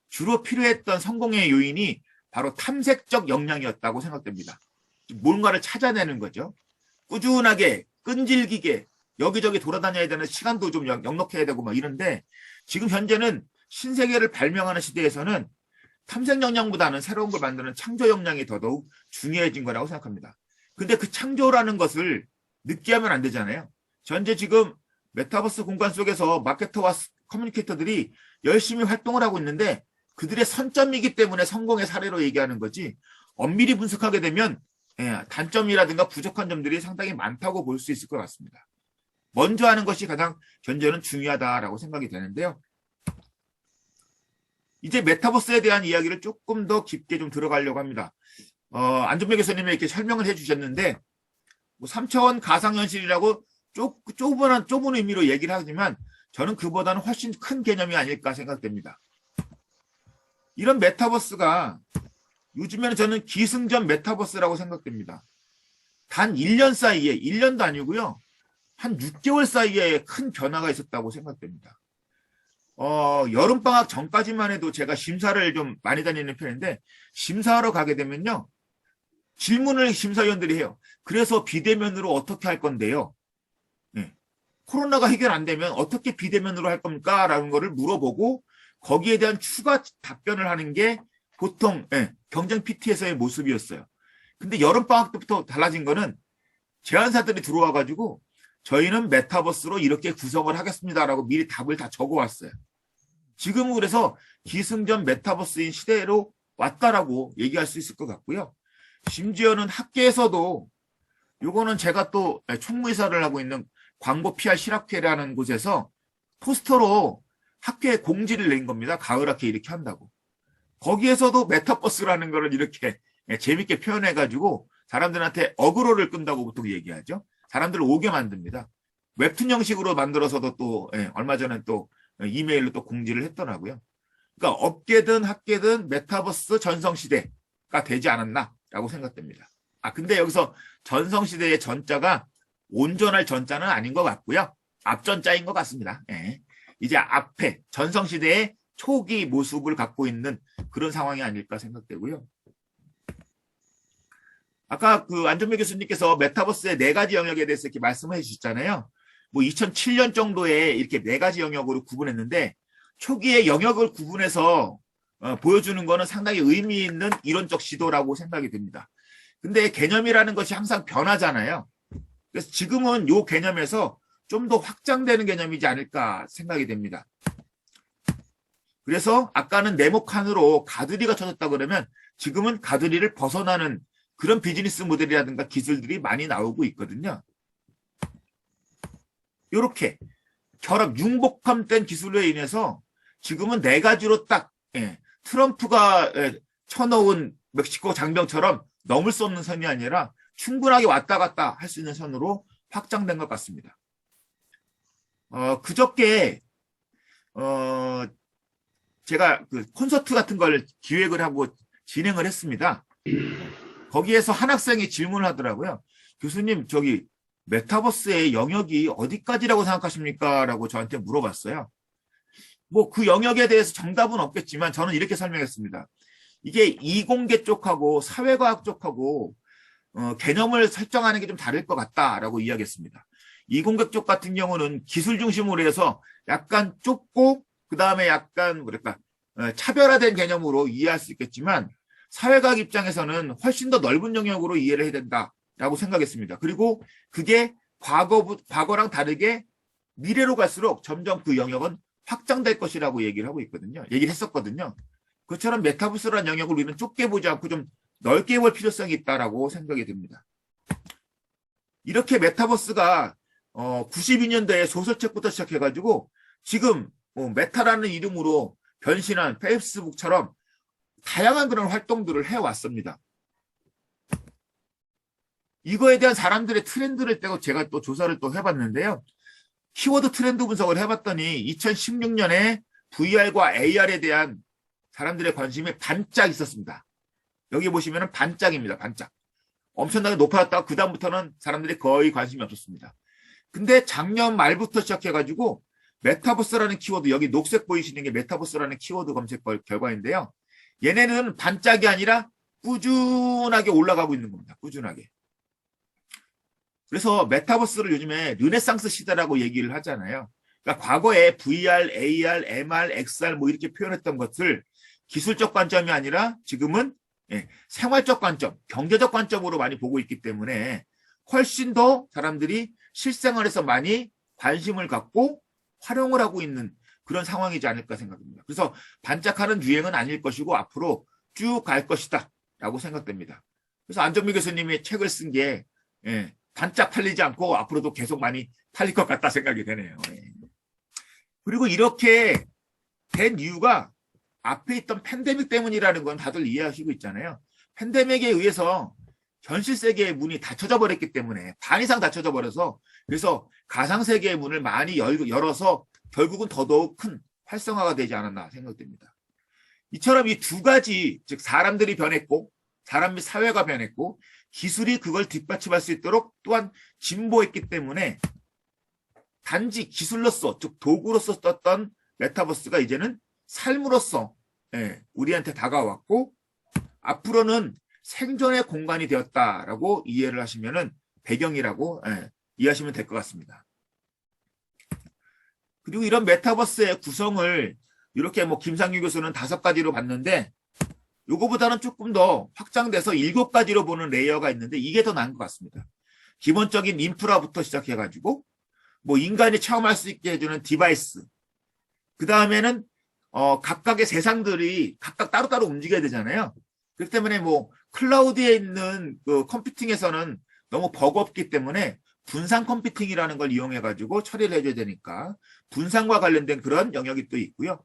주로 필요했던 성공의 요인이 바로 탐색적 역량이었다고 생각됩니다. 뭔가를 찾아내는 거죠. 꾸준하게 끈질기게 여기저기 돌아다녀야 되는 시간도 좀 넉넉해야 되고 막 이런데 지금 현재는 신세계를 발명하는 시대에서는 탐색 역량보다는 새로운 걸 만드는 창조 역량이 더더욱 중요해진 거라고 생각합니다. 근데 그 창조라는 것을 느끼하면 안 되잖아요. 현재 지금 메타버스 공간 속에서 마케터와 커뮤니케이터들이 열심히 활동을 하고 있는데 그들의 선점이기 때문에 성공의 사례로 얘기하는 거지 엄밀히 분석하게 되면 단점이라든가 부족한 점들이 상당히 많다고 볼 수 있을 것 같습니다. 먼저 하는 것이 가장 현재는 중요하다라고 생각이 되는데요. 이제 메타버스에 대한 이야기를 조금 더 깊게 좀 들어가려고 합니다. 안전명 교수님이 이렇게 설명을 해주셨는데 뭐 3차원 가상현실이라고 좁은 의미로 얘기를 하지만 저는 그보다는 훨씬 큰 개념이 아닐까 생각됩니다. 이런 메타버스가 요즘에는 저는 기승전 메타버스라고 생각됩니다. 단 1년 사이에, 1년도 아니고요. 한 6개월 사이에 큰 변화가 있었다고 생각됩니다. 여름방학 전까지만 해도 제가 심사를 좀 많이 다니는 편인데 심사하러 가게 되면요. 질문을 심사위원들이 해요. 그래서 비대면으로 어떻게 할 건데요? 네. 코로나가 해결 안 되면 어떻게 비대면으로 할 겁니까? 라는 거를 물어보고 거기에 대한 추가 답변을 하는 게 보통 경쟁 PT에서의 모습이었어요. 근데 여름방학 때부터 달라진 거는 제안사들이 들어와가지고 저희는 메타버스로 이렇게 구성을 하겠습니다라고 미리 답을 다 적어왔어요. 지금은 그래서 기승전 메타버스인 시대로 왔다라고 얘기할 수 있을 것 같고요. 심지어는 학계에서도 요거는 제가 또 총무이사를 하고 있는 광고 PR 실학회라는 곳에서 포스터로 학회에 공지를 낸 겁니다. 가을 학회 이렇게 한다고. 거기에서도 메타버스라는 거를 이렇게 재밌게 표현해가지고 사람들한테 어그로를 끈다고 보통 얘기하죠. 사람들을 오게 만듭니다. 웹툰 형식으로 만들어서도 또 얼마 전에 또 이메일로 또 공지를 했더라고요. 그러니까 업계든 학계든 메타버스 전성시대가 되지 않았나라고 생각됩니다. 근데 여기서 전성시대의 전자가 온전할 전자는 아닌 것 같고요. 앞전자인 것 같습니다. 이제 앞에 전성시대의 초기 모습을 갖고 있는 그런 상황이 아닐까 생각되고요. 아까 그 안전명 교수님께서 메타버스의 4가지 영역에 대해서 이렇게 말씀해 주셨잖아요. 뭐 2007년 정도에 이렇게 4가지 영역으로 구분했는데 초기에 영역을 구분해서 보여주는 거는 상당히 의미 있는 이론적 시도라고 생각이 됩니다. 근데 개념이라는 것이 항상 변하잖아요. 그래서 지금은 이 개념에서 좀 더 확장되는 개념이지 않을까 생각이 됩니다. 그래서 아까는 네모칸으로 가두리가 쳐졌다 그러면 지금은 가두리를 벗어나는 그런 비즈니스 모델이라든가 기술들이 많이 나오고 있거든요. 이렇게 결합, 융복합된 기술로 인해서 지금은 4가지로 딱 트럼프가 쳐놓은 멕시코 장병처럼 넘을 수 없는 선이 아니라 충분하게 왔다 갔다 할 수 있는 선으로 확장된 것 같습니다. 그저께 제가 그 콘서트 같은 걸 기획을 하고 진행을 했습니다. 거기에서 한 학생이 질문을 하더라고요. 교수님, 저기 메타버스의 영역이 어디까지라고 생각하십니까? 라고 저한테 물어봤어요. 뭐 그 영역에 대해서 정답은 없겠지만 저는 이렇게 설명했습니다. 이게 이공계 쪽하고 사회과학 쪽하고 개념을 설정하는 게 좀 다를 것 같다라고 이야기했습니다. 이공계 쪽 같은 경우는 기술 중심으로 해서 약간 좁고 그 다음에 약간 뭐랄까 차별화된 개념으로 이해할 수 있겠지만 사회과학 입장에서는 훨씬 더 넓은 영역으로 이해를 해야 된다라고 생각했습니다. 그리고 그게 과거랑 다르게 미래로 갈수록 점점 그 영역은 확장될 것이라고 얘기를 하고 있거든요. 얘기를 했었거든요. 그처럼 메타버스라는 영역을 우리는 좁게 보지 않고 좀 넓게 볼 필요성이 있다라고 생각이 됩니다. 이렇게 메타버스가 92년도에 소설책부터 시작해가지고 지금 메타라는 이름으로 변신한 페이스북처럼 다양한 그런 활동들을 해왔습니다. 이거에 대한 사람들의 트렌드를 떼고 제가 또 조사를 또 해봤는데요. 키워드 트렌드 분석을 해봤더니 2016년에 VR과 AR에 대한 사람들의 관심이 반짝 있었습니다. 여기 보시면 반짝입니다. 반짝. 엄청나게 높아졌다가 그 다음부터는 사람들이 거의 관심이 없었습니다. 근데 작년 말부터 시작해가지고 메타버스라는 키워드, 여기 녹색 보이시는 게 메타버스라는 키워드 검색 결과인데요. 얘네는 반짝이 아니라 꾸준하게 올라가고 있는 겁니다. 꾸준하게. 그래서 메타버스를 요즘에 르네상스 시대라고 얘기를 하잖아요. 그러니까 과거에 VR, AR, MR, XR 뭐 이렇게 표현했던 것을 기술적 관점이 아니라 지금은 생활적 관점, 경제적 관점으로 많이 보고 있기 때문에 훨씬 더 사람들이 실생활에서 많이 관심을 갖고 활용을 하고 있는 그런 상황이지 않을까 생각합니다. 그래서 반짝하는 유행은 아닐 것이고 앞으로 쭉 갈 것이다 라고 생각됩니다. 그래서 안정미 교수님이 책을 쓴 게 반짝 팔리지 않고 앞으로도 계속 많이 팔릴 것 같다 생각이 되네요. 그리고 이렇게 된 이유가 앞에 있던 팬데믹 때문이라는 건 다들 이해하시고 있잖아요. 팬데믹에 의해서 현실 세계의 문이 닫혀져 버렸기 때문에 반 이상 닫혀져 버려서 그래서 가상 세계의 문을 많이 열어서 결국은 더더욱 큰 활성화가 되지 않았나 생각됩니다. 이처럼 이 두 가지, 즉 사람들이 변했고 사람 및 사회가 변했고 기술이 그걸 뒷받침할 수 있도록 또한 진보했기 때문에 단지 기술로서, 즉 도구로서 썼던 메타버스가 이제는 삶으로서 우리한테 다가왔고 앞으로는 생존의 공간이 되었다라고 이해를 하시면은 배경이라고 이해하시면 될 것 같습니다. 그리고 이런 메타버스의 구성을 이렇게 뭐 김상규 교수는 5가지로 봤는데 요거보다는 조금 더 확장돼서 7가지로 보는 레이어가 있는데 이게 더 나은 것 같습니다. 기본적인 인프라부터 시작해가지고 뭐 인간이 체험할 수 있게 해주는 디바이스, 그 다음에는 각각의 세상들이 각각 따로따로 움직여야 되잖아요. 그렇기 때문에 뭐 클라우드에 있는 그 컴퓨팅에서는 너무 버거웠기 때문에 분산 컴퓨팅이라는 걸 이용해가지고 처리를 해줘야 되니까 분산과 관련된 그런 영역이 또 있고요.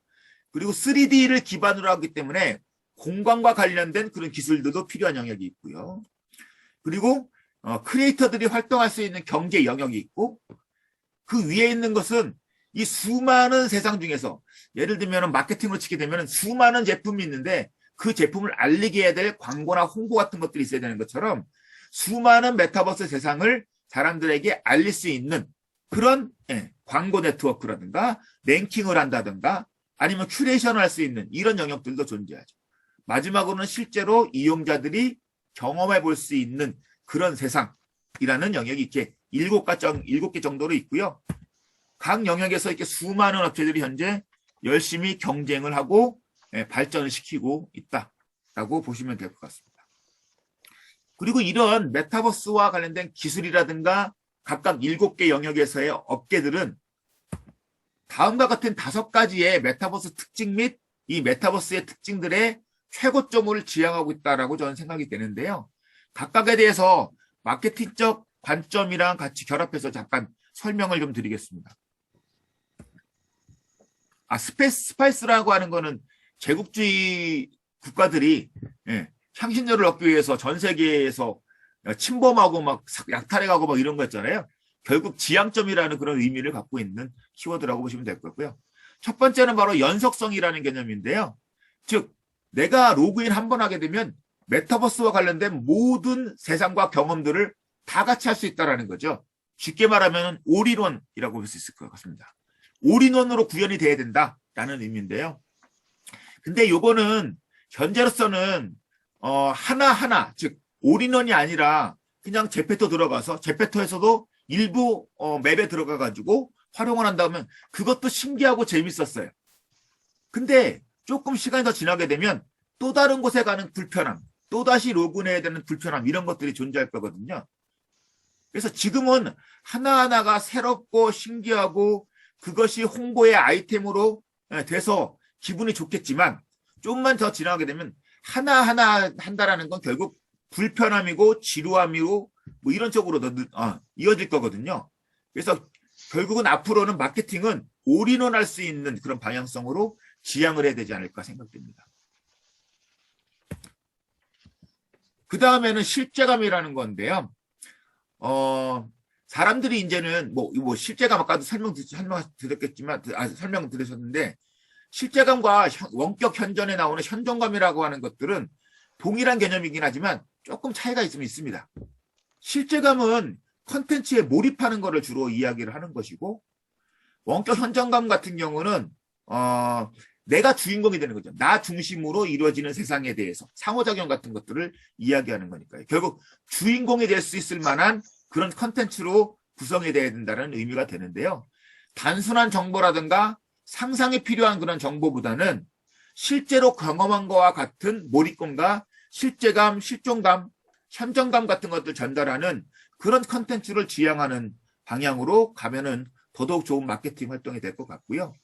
그리고 3D를 기반으로 하기 때문에 공간과 관련된 그런 기술들도 필요한 영역이 있고요. 그리고 크리에이터들이 활동할 수 있는 경제 영역이 있고 그 위에 있는 것은 이 수많은 세상 중에서 예를 들면 마케팅으로 치게 되면 수많은 제품이 있는데 그 제품을 알리게 해야 될 광고나 홍보 같은 것들이 있어야 되는 것처럼 수많은 메타버스 세상을 사람들에게 알릴 수 있는 그런 광고 네트워크라든가 랭킹을 한다든가 아니면 큐레이션을 할 수 있는 이런 영역들도 존재하죠. 마지막으로는 실제로 이용자들이 경험해 볼 수 있는 그런 세상이라는 영역이 이렇게 7개 정도로 있고요. 각 영역에서 이렇게 수많은 업체들이 현재 열심히 경쟁을 하고 발전을 시키고 있다라고 보시면 될 것 같습니다. 그리고 이런 메타버스와 관련된 기술이라든가 각각 7개 영역에서의 업계들은 다음과 같은 5가지의 메타버스 특징 및 이 메타버스의 특징들의 최고점을 지향하고 있다라고 저는 생각이 되는데요. 각각에 대해서 마케팅적 관점이랑 같이 결합해서 잠깐 설명을 좀 드리겠습니다. 스파이스라고 하는 거는 제국주의 국가들이 향신료를 얻기 위해서 전 세계에서 침범하고 막 약탈해가고 막 이런 거 있잖아요. 결국 지향점이라는 그런 의미를 갖고 있는 키워드라고 보시면 될 거고요. 첫 번째는 바로 연속성이라는 개념인데요. 즉 내가 로그인 한 번 하게 되면 메타버스와 관련된 모든 세상과 경험들을 다 같이 할 수 있다는 거죠. 쉽게 말하면 올인원이라고 볼 수 있을 것 같습니다. 올인원으로 구현이 돼야 된다라는 의미인데요. 근데 요거는 현재로서는 하나하나 즉 올인원이 아니라 그냥 제페토 들어가서 제페토에서도 일부 맵에 들어가 가지고 활용을 한다면 그것도 신기하고 재밌었어요. 근데 조금 시간이 더 지나게 되면 또 다른 곳에 가는 불편함, 또다시 로그인해야 되는 불편함 이런 것들이 존재할 거거든요. 그래서 지금은 하나하나가 새롭고 신기하고 그것이 홍보의 아이템으로 돼서 기분이 좋겠지만 조금만 더 지나게 되면 하나하나 한다라는 건 결국 불편함이고 지루함이고 뭐 이런 쪽으로 이어질 거거든요. 그래서 결국은 앞으로는 마케팅은 올인원 할 수 있는 그런 방향성으로 지향을 해야 되지 않을까 생각됩니다. 그 다음에는 실제감이라는 건데요. 사람들이 이제는 뭐 실제감 아까도 설명 드렸었는데 실제감과 원격 현존에 나오는 현존감이라고 하는 것들은 동일한 개념이긴 하지만 조금 차이가 있습니다. 실제감은 컨텐츠에 몰입하는 것을 주로 이야기를 하는 것이고 원격 현존감 같은 경우는 내가 주인공이 되는 거죠. 나 중심으로 이루어지는 세상에 대해서 상호작용 같은 것들을 이야기하는 거니까요. 결국 주인공이 될 수 있을 만한 그런 컨텐츠로 구성이 돼야 된다는 의미가 되는데요. 단순한 정보라든가 상상이 필요한 그런 정보보다는 실제로 경험한 것과 같은 몰입감과 실제감, 실존감, 현정감 같은 것들 전달하는 그런 컨텐츠를 지향하는 방향으로 가면은 더더욱 좋은 마케팅 활동이 될 것 같고요.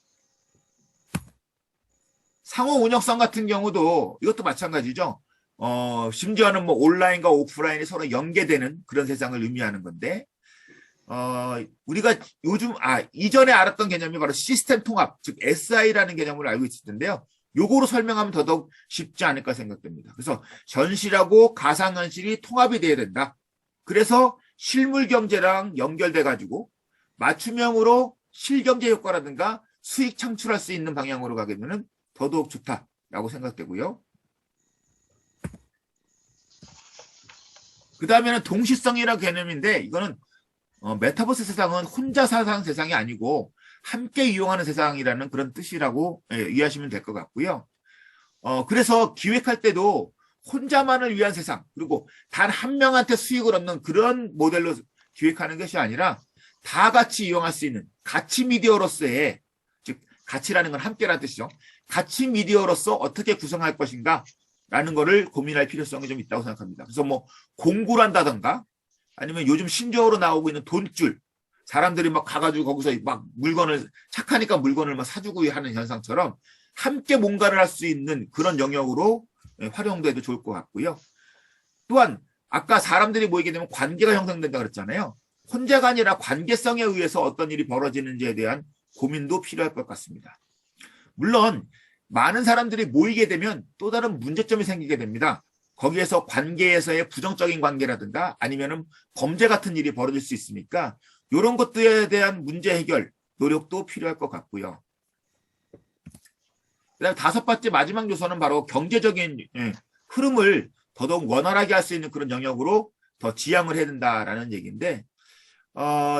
상호 운영성 같은 경우도 이것도 마찬가지죠. 심지어는 뭐 온라인과 오프라인이 서로 연계되는 그런 세상을 의미하는 건데, 우리가 요즘, 이전에 알았던 개념이 바로 시스템 통합, 즉 SI라는 개념을 알고 있을 텐데요. 요거로 설명하면 더더욱 쉽지 않을까 생각됩니다. 그래서 현실하고 가상현실이 통합이 돼야 된다. 그래서 실물 경제랑 연결돼 가지고 맞춤형으로 실경제 효과라든가 수익 창출할 수 있는 방향으로 가게 되면 더더욱 좋다라고 생각되고요. 그 다음에는 동시성이라는 개념인데, 이거는 메타버스 세상은 혼자 사는 세상이 아니고 함께 이용하는 세상이라는 그런 뜻이라고 이해하시면 될 것 같고요. 그래서 기획할 때도 혼자만을 위한 세상, 그리고 단 한 명한테 수익을 얻는 그런 모델로 기획하는 것이 아니라 다 같이 이용할 수 있는 가치 미디어로서의, 즉 가치라는 건 함께라는 뜻이죠. 가치 미디어로서 어떻게 구성할 것인가 라는 거를 고민할 필요성이 좀 있다고 생각합니다. 그래서 뭐 공구를 한다던가 아니면 요즘 신조어로 나오고 있는 돈줄, 사람들이 막 가가지고 거기서 막 물건을, 착하니까 물건을 막 사주고 하는 현상처럼 함께 뭔가를 할 수 있는 그런 영역으로 활용돼도 좋을 것 같고요. 또한 아까 사람들이 모이게 되면 관계가 형성된다 그랬잖아요. 혼자가 아니라 관계성에 의해서 어떤 일이 벌어지는지에 대한 고민도 필요할 것 같습니다. 물론 많은 사람들이 모이게 되면 또 다른 문제점이 생기게 됩니다. 거기에서 관계에서의 부정적인 관계라든가 아니면은 범죄 같은 일이 벌어질 수 있으니까 이런 것들에 대한 문제 해결 노력도 필요할 것 같고요. 그다음에 다섯 번째 마지막 요소는 바로 경제적인 흐름을 더더욱 원활하게 할 수 있는 그런 영역으로 더 지향을 해야 된다라는 얘기인데,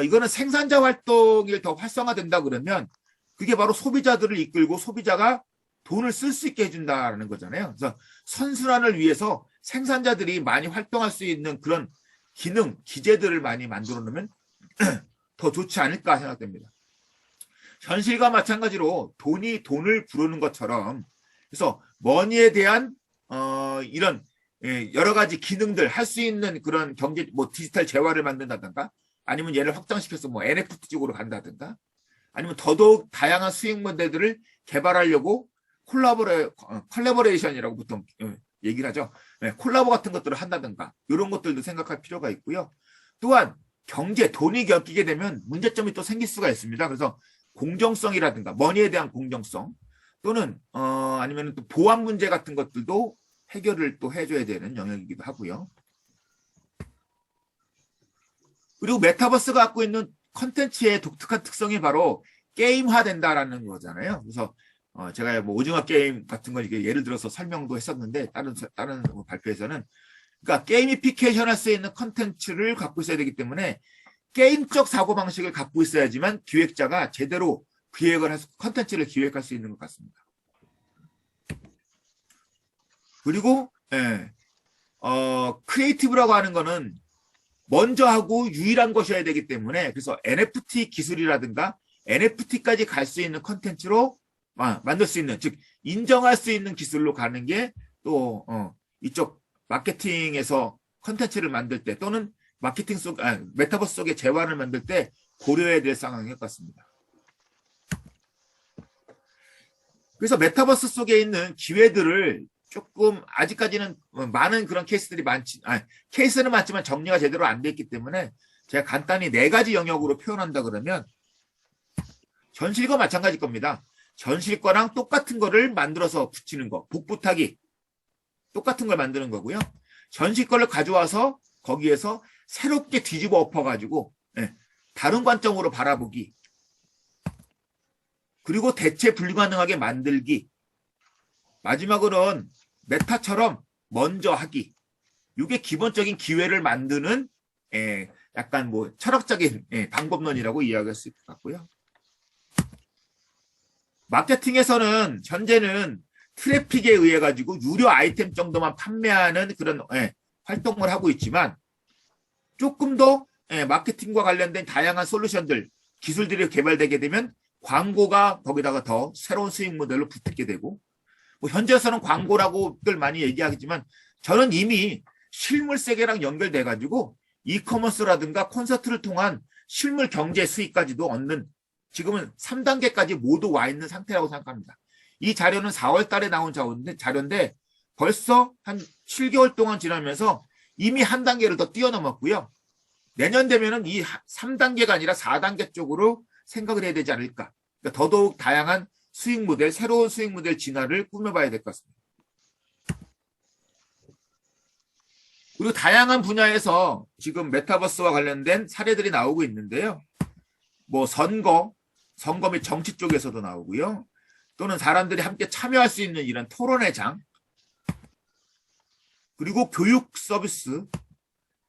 이거는 생산자 활동이 더 활성화된다 그러면 그게 바로 소비자들을 이끌고 소비자가 돈을 쓸 수 있게 해준다라는 거잖아요. 그래서 선순환을 위해서 생산자들이 많이 활동할 수 있는 그런 기능, 기제들을 많이 만들어 놓으면 더 좋지 않을까 생각됩니다. 현실과 마찬가지로 돈이 돈을 부르는 것처럼, 그래서 머니에 대한 이런 여러 가지 기능들 할 수 있는 그런 경제, 뭐 디지털 재화를 만든다든가 아니면 얘를 확장시켜서 뭐 NFT 쪽으로 간다든가 아니면 더더욱 다양한 수익 모델들을 개발하려고 콜라보레이션이라고 보통 얘기를 하죠. 콜라보 같은 것들을 한다든가 이런 것들도 생각할 필요가 있고요. 또한 경제, 돈이 엮이게 되면 문제점이 또 생길 수가 있습니다. 그래서 공정성이라든가 머니에 대한 공정성 또는 아니면 또 보안 문제 같은 것들도 해결을 또 해줘야 되는 영역이기도 하고요. 그리고 메타버스가 갖고 있는 컨텐츠의 독특한 특성이 바로 게임화된다라는 거잖아요. 그래서 제가 뭐 오징어 게임 같은 거 이게 예를 들어서 설명도 했었는데 다른 발표에서는, 그러니까 게이미피케이션 할 수 있는 컨텐츠를 갖고 있어야 되기 때문에 게임적 사고방식을 갖고 있어야지만 기획자가 제대로 기획을 해서 컨텐츠를 기획할 수 있는 것 같습니다. 그리고 크리에이티브라고 하는 거는 먼저 하고 유일한 것이어야 되기 때문에, 그래서 NFT 기술이라든가 NFT까지 갈 수 있는 컨텐츠로 만들 수 있는, 즉 인정할 수 있는 기술로 가는 게 또 이쪽 마케팅에서 컨텐츠를 만들 때 또는 마케팅 속 메타버스 속의 재화를 만들 때 고려해야 될 상황인 것 같습니다. 그래서 메타버스 속에 있는 기회들을 조금 아직까지는 많은 그런 케이스들이 케이스는 많지만 정리가 제대로 안 돼 있기 때문에 제가 간단히 4가지 영역으로 표현한다 그러면, 현실과 마찬가지일 겁니다. 현실 거랑 똑같은 거를 만들어서 붙이는 거, 복붙하기, 똑같은 걸 만드는 거고요. 현실 거를 가져와서 거기에서 새롭게 뒤집어 엎어가지고 다른 관점으로 바라보기, 그리고 대체 불가능하게 만들기, 마지막으로는 메타처럼 먼저 하기. 이게 기본적인 기회를 만드는 약간 뭐 철학적인 방법론이라고 이해할 수 있을 것 같고요. 마케팅에서는 현재는 트래픽에 의해 가지고 유료 아이템 정도만 판매하는 그런 활동을 하고 있지만, 조금 더 마케팅과 관련된 다양한 솔루션들, 기술들이 개발되게 되면 광고가 거기다가 더 새로운 수익 모델로 붙게 되고, 뭐 현재에서는 광고라고들 많이 얘기하지만 저는 이미 실물 세계랑 연결돼 가지고 이커머스라든가 콘서트를 통한 실물 경제 수익까지도 얻는, 지금은 3단계까지 모두 와 있는 상태라고 생각합니다. 이 자료는 4월 달에 나온 자료인데 벌써 한 7개월 동안 지나면서 이미 한 단계를 더 뛰어넘었고요. 내년 되면은 이 3단계가 아니라 4단계 쪽으로 생각을 해야 되지 않을까. 그러니까 더더욱 다양한 수익 모델, 새로운 수익 모델 진화를 꾸며봐야 될 것 같습니다. 그리고 다양한 분야에서 지금 메타버스와 관련된 사례들이 나오고 있는데요. 뭐 선거 및 정치 쪽에서도 나오고요. 또는 사람들이 함께 참여할 수 있는 이런 토론회 장, 그리고 교육 서비스,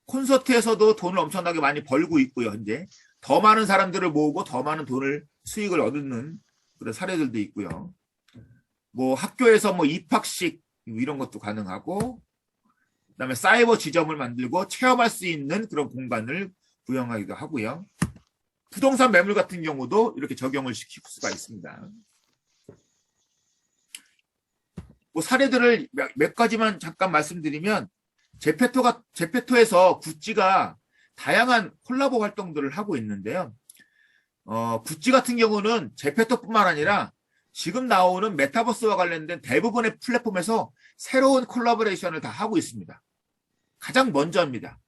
콘서트에서도 돈을 엄청나게 많이 벌고 있고요. 현재 더 많은 사람들을 모으고 더 많은 수익을 얻는 그런 사례들도 있고요. 뭐 학교에서 뭐 입학식 이런 것도 가능하고, 그다음에 사이버 지점을 만들고 체험할 수 있는 그런 공간을 구현하기도 하고요. 부동산 매물 같은 경우도 이렇게 적용을 시킬 수가 있습니다. 뭐 사례들을 몇 가지만 잠깐 말씀드리면, 제페토에서 구찌가 다양한 콜라보 활동들을 하고 있는데요. 구찌 같은 경우는 제페토뿐만 아니라 지금 나오는 메타버스와 관련된 대부분의 플랫폼에서 새로운 콜라보레이션을 다 하고 있습니다. 가장 먼저 합니다.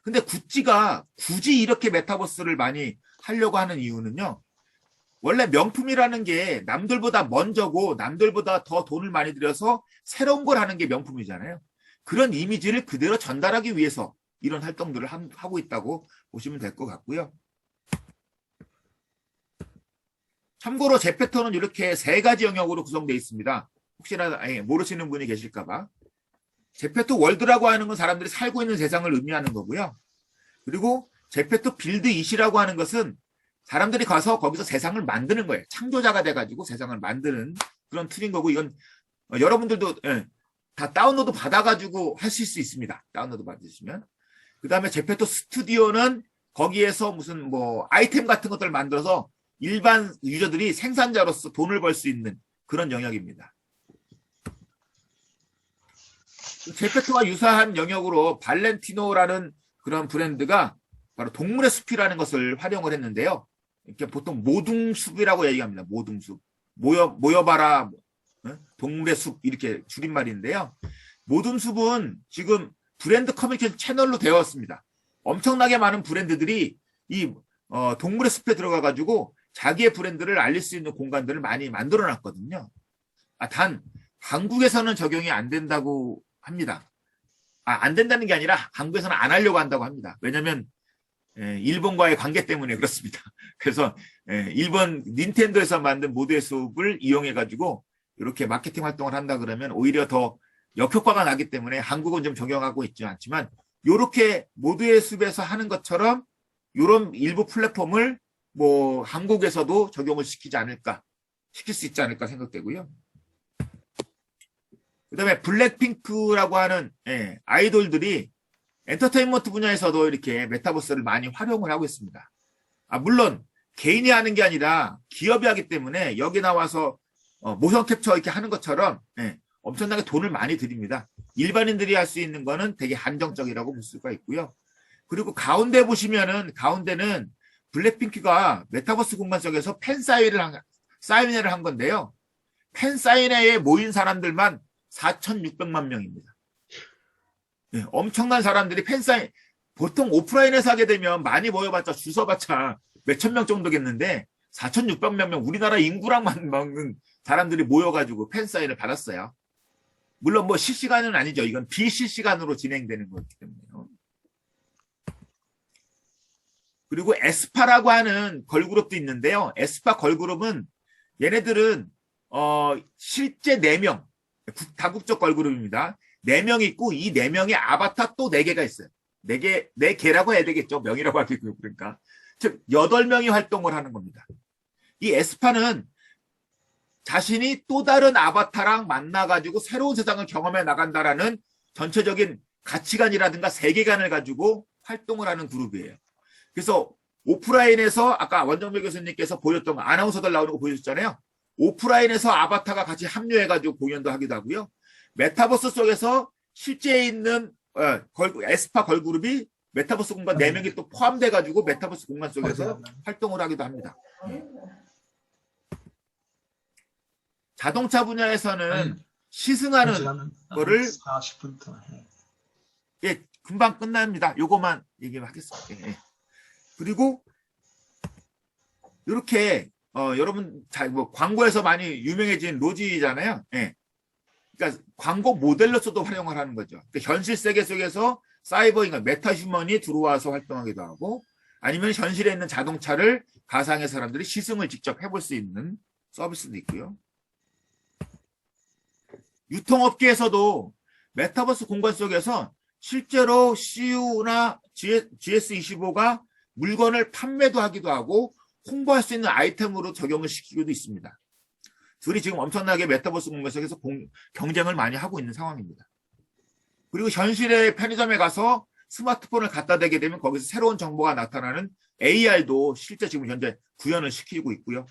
근데 구찌가 굳이 이렇게 메타버스를 많이 하려고 하는 이유는요. 원래 명품이라는 게 남들보다 먼저고 남들보다 더 돈을 많이 들여서 새로운 걸 하는 게 명품이잖아요. 그런 이미지를 그대로 전달하기 위해서 이런 활동들을 하고 있다고 보시면 될 것 같고요. 참고로 제페토는 이렇게 3가지 영역으로 구성되어 있습니다. 혹시나 모르시는 분이 계실까 봐. 제페토 월드라고 하는 건 사람들이 살고 있는 세상을 의미하는 거고요. 그리고 제페토 빌드 잇이라고 하는 것은 사람들이 가서 거기서 세상을 만드는 거예요. 창조자가 돼가지고 세상을 만드는 그런 툴인 거고, 이건 여러분들도 다 다운로드 받아가지고 하실 수 있습니다. 다운로드 받으시면. 그 다음에 제페토 스튜디오는 거기에서 무슨 뭐 아이템 같은 것들을 만들어서 일반 유저들이 생산자로서 돈을 벌 수 있는 그런 영역입니다. 제페토와 유사한 영역으로 발렌티노라는 그런 브랜드가 바로 동물의 숲이라는 것을 활용을 했는데요. 이렇게 보통 모둥숲이라고 얘기합니다. 모둥숲. 모여봐라, 동물의 숲, 이렇게 줄임말인데요. 모둥숲은 지금 브랜드 커뮤니케이션 채널로 되었습니다. 엄청나게 많은 브랜드들이 이 동물의 숲에 들어가가지고 자기의 브랜드를 알릴 수 있는 공간들을 많이 만들어 놨거든요. 단 한국에서는 적용이 안 된다고 합니다. 안 된다는 게 아니라 한국에서는 안 하려고 한다고 합니다. 왜냐하면 일본과의 관계 때문에 그렇습니다. 그래서 일본 닌텐도에서 만든 모드의 숲을 이용해가지고 이렇게 마케팅 활동을 한다 그러면 오히려 더 역효과가 나기 때문에 한국은 좀 적용하고 있지 않지만, 이렇게 모드의 숲에서 하는 것처럼 이런 일부 플랫폼을 뭐 한국에서도 적용을 시킬 수 있지 않을까 생각되고요. 그다음에 블랙핑크라고 하는 아이돌들이 엔터테인먼트 분야에서도 이렇게 메타버스를 많이 활용을 하고 있습니다. 물론 개인이 하는 게 아니라 기업이 하기 때문에 여기 나와서 모션 캡처 이렇게 하는 것처럼 엄청나게 돈을 많이 들입니다. 일반인들이 할 수 있는 거는 되게 한정적이라고 볼 수가 있고요. 그리고 가운데 보시면은, 가운데는 블랙핑크가 메타버스 공간 속에서 사인회를 한 건데요. 팬 사인회에 모인 사람들만 4,600만 명입니다. 엄청난 사람들이 팬사인, 보통 오프라인에서 하게 되면 많이 모여봤자 줄 서봤자 몇천 명 정도겠는데 4,600만 명, 우리나라 인구랑 맞는 사람들이 모여가지고 팬사인을 받았어요. 물론 뭐 실시간은 아니죠. 이건 비실시간으로 진행되는 거기 때문에요. 그리고 에스파라고 하는 걸그룹도 있는데요. 에스파 걸그룹은 얘네들은 실제 4명, 다국적 걸그룹입니다. 4명 있고 이 4명의 아바타 또 4개가 있어요. 4개라고 해야 되겠죠. 명이라고 하겠고요. 그러니까 즉 8명이 활동을 하는 겁니다. 이 에스파는 자신이 또 다른 아바타랑 만나가지고 새로운 세상을 경험해 나간다라는 전체적인 가치관이라든가 세계관을 가지고 활동을 하는 그룹이에요. 그래서 오프라인에서 아까 원정배 교수님께서 보였던 아나운서들 나오는 거 보여줬잖아요. 오프라인에서 아바타가 같이 합류해가지고 공연도 하기도 하고요. 메타버스 속에서 실제 있는 에스파 걸그룹이 메타버스 공간 4명이 또 포함돼가지고 메타버스 공간 속에서 활동을 하기도 합니다. 자동차 분야에서는 시승하는 거를 40분 더 해. 예, 금방 끝납니다. 요거만 얘기하겠습니다. 예. 그리고 이렇게 여러분 뭐 광고에서 많이 유명해진 로지잖아요. 예. 그러니까 광고 모델로서도 활용을 하는 거죠. 그러니까 현실 세계 속에서 사이버 인간 메타 휴먼이 들어와서 활동하기도 하고 아니면 현실에 있는 자동차를 가상의 사람들이 시승을 직접 해볼 수 있는 서비스도 있고요. 유통업계에서도 메타버스 공간 속에서 실제로 CU나 GS25가 물건을 판매도 하기도 하고 홍보할 수 있는 아이템으로 적용을 시키기도 있습니다. 둘이 지금 엄청나게 메타버스 공간 속에서 경쟁을 많이 하고 있는 상황입니다. 그리고 현실의 편의점에 가서 스마트폰을 갖다 대게 되면 거기서 새로운 정보가 나타나는 AR도 실제 지금 현재 구현을 시키고 있고요.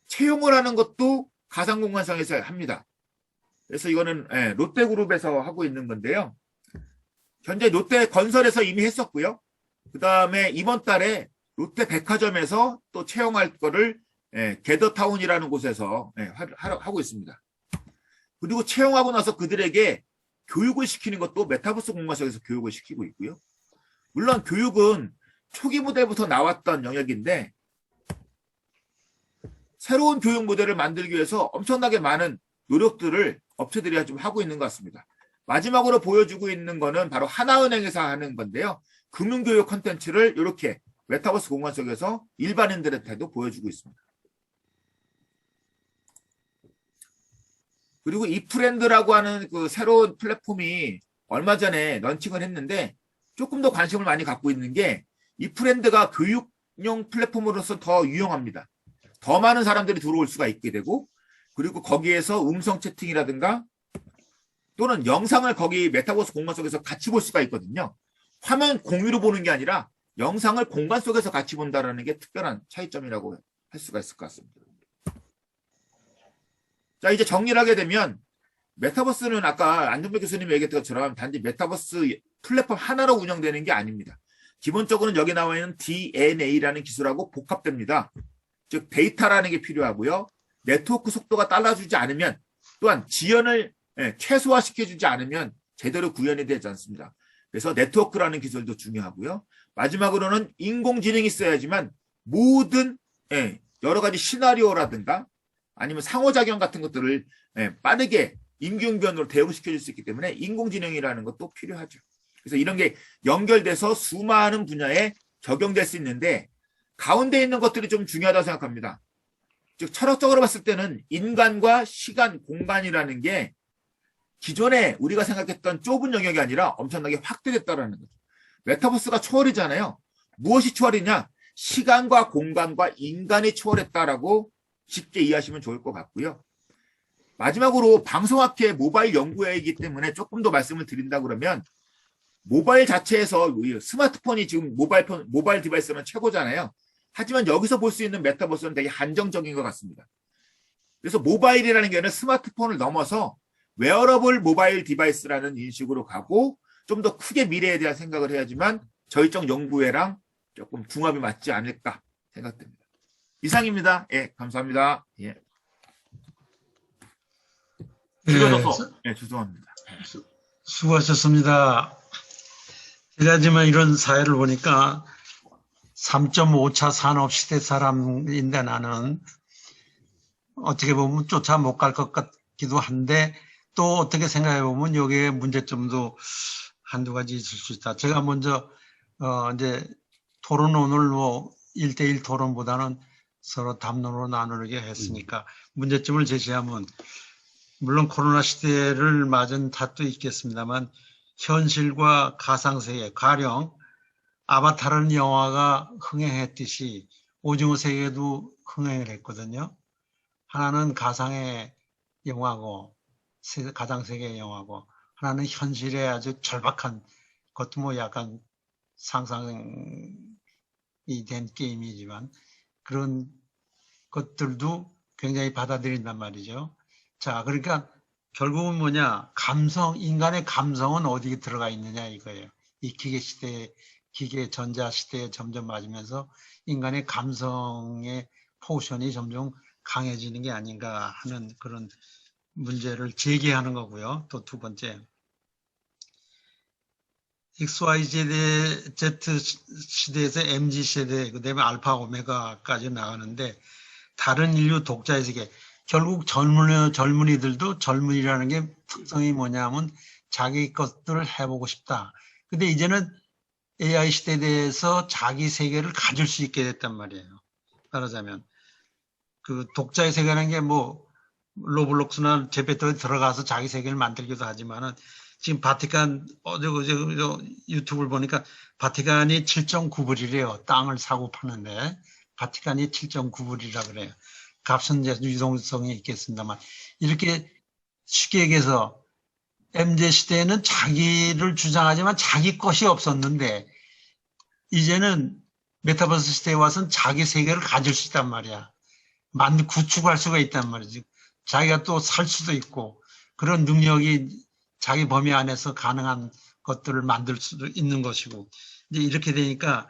채용을 하는 것도 가상공간상에서 합니다. 그래서 이거는 롯데그룹에서 하고 있는 건데요. 현재 롯데 건설에서 이미 했었고요. 그 다음에 이번 달에 롯데 백화점에서 또 채용할 거를 게더타운이라는 곳에서 하고 있습니다. 그리고 채용하고 나서 그들에게 교육을 시키는 것도 메타버스 공간 속에서 교육을 시키고 있고요. 물론 교육은 초기 모델부터 나왔던 영역인데 새로운 교육 모델을 만들기 위해서 엄청나게 많은 노력들을 업체들이 좀 하고 있는 것 같습니다. 마지막으로 보여주고 있는 거는 바로 하나은행에서 하는 건데요. 금융교육 콘텐츠를 이렇게 메타버스 공간 속에서 일반인들한테도 보여주고 있습니다. 그리고 이프렌드라고 하는 그 새로운 플랫폼이 얼마 전에 런칭을 했는데 조금 더 관심을 많이 갖고 있는 게 이프렌드가 교육용 플랫폼으로서 더 유용합니다. 더 많은 사람들이 들어올 수가 있게 되고 그리고 거기에서 음성 채팅이라든가 또는 영상을 거기 메타버스 공간 속에서 같이 볼 수가 있거든요. 화면 공유로 보는 게 아니라 영상을 공간 속에서 같이 본다는 게 특별한 차이점이라고 할 수가 있을 것 같습니다. 자, 이제 정리를 하게 되면 메타버스는 아까 안정배 교수님이 얘기했던 것처럼 단지 메타버스 플랫폼 하나로 운영되는 게 아닙니다. 기본적으로는 여기 나와 있는 DNA라는 기술하고 복합됩니다. 즉 데이터라는 게 필요하고요. 네트워크 속도가 빨라지지 않으면 또한 지연을 최소화시켜주지 않으면 제대로 구현이 되지 않습니다. 그래서 네트워크라는 기술도 중요하고요. 마지막으로는 인공지능이 있어야지만 모든 여러 가지 시나리오라든가 아니면 상호작용 같은 것들을 빠르게 임기응변으로 대응시켜줄 수 있기 때문에 인공지능이라는 것도 필요하죠. 그래서 이런 게 연결돼서 수많은 분야에 적용될 수 있는데 가운데 있는 것들이 좀 중요하다고 생각합니다. 즉 철학적으로 봤을 때는 인간과 시간, 공간이라는 게 기존에 우리가 생각했던 좁은 영역이 아니라 엄청나게 확대됐다는 거죠. 메타버스가 초월이잖아요. 무엇이 초월이냐? 시간과 공간과 인간이 초월했다라고 쉽게 이해하시면 좋을 것 같고요. 마지막으로 방송학회 모바일 연구회이기 때문에 조금 더 말씀을 드린다 그러면 모바일 자체에서 스마트폰이 지금 모바일 디바이스는 최고잖아요. 하지만 여기서 볼 수 있는 메타버스는 되게 한정적인 것 같습니다. 그래서 모바일이라는 게 스마트폰을 넘어서 웨어러블 모바일 디바이스라는 인식으로 가고 좀 더 크게 미래에 대한 생각을 해야지만 저희 쪽 연구회랑 조금 궁합이 맞지 않을까 생각됩니다. 이상입니다. 예, 감사합니다. 예. 줄여서 죄송합니다. 수고하셨습니다. 하지만 이런 사회를 보니까 3.5차 산업시대 사람인데 나는 어떻게 보면 쫓아 못 갈 것 같기도 한데 또 어떻게 생각해 보면 여기에 문제점도 한두 가지 있을 수 있다. 제가 먼저 이제 토론원을 뭐 1대1 토론보다는 서로 담론으로 나누게 했으니까 문제점을 제시하면 물론 코로나 시대를 맞은 탓도 있겠습니다만 현실과 가상세계, 가령 아바타라는 영화가 흥행했듯이 오징어 세계도 흥행을 했거든요. 하나는 가상의 영화고 가상세계의 영화고 하나는 현실의 아주 절박한 것도 뭐 약간 상상이 된 게임이지만 그런 것들도 굉장히 받아들인단 말이죠. 자, 그러니까 결국은 뭐냐, 인간의 감성은 어디에 들어가 있느냐 이거예요. 이 기계 전자 시대에 점점 맞으면서 인간의 감성의 포션이 점점 강해지는 게 아닌가 하는 그런 문제를 제기하는 거고요. 또 두 번째, XYZ 시대에서 MZ 시대, 그 다음에 알파 오메가까지 나가는데 다른 인류 독자의 세계, 결국 젊은이들도 젊은이라는 게 특성이 뭐냐면 자기 것들을 해보고 싶다. 근데 이제는 AI 시대에 대해서 자기 세계를 가질 수 있게 됐단 말이에요. 말하자면 그 독자의 세계라는 게 뭐 로블록스나 제페토에 들어가서 자기 세계를 만들기도 하지만은 지금 바티칸 유튜브를 보니까 바티칸이 7.9불이래요. 땅을 사고 파는데 바티칸이 7.9불이라 그래요. 값은 이제 유동성이 있겠습니다만 이렇게 쉽게 얘기해서 MZ 시대에는 자기를 주장하지만 자기 것이 없었는데 이제는 메타버스 시대에 와서는 자기 세계를 가질 수 있단 말이야. 구축할 수가 있단 말이지. 자기가 또 살 수도 있고 그런 능력이 자기 범위 안에서 가능한 것들을 만들 수도 있는 것이고 이제 이렇게 되니까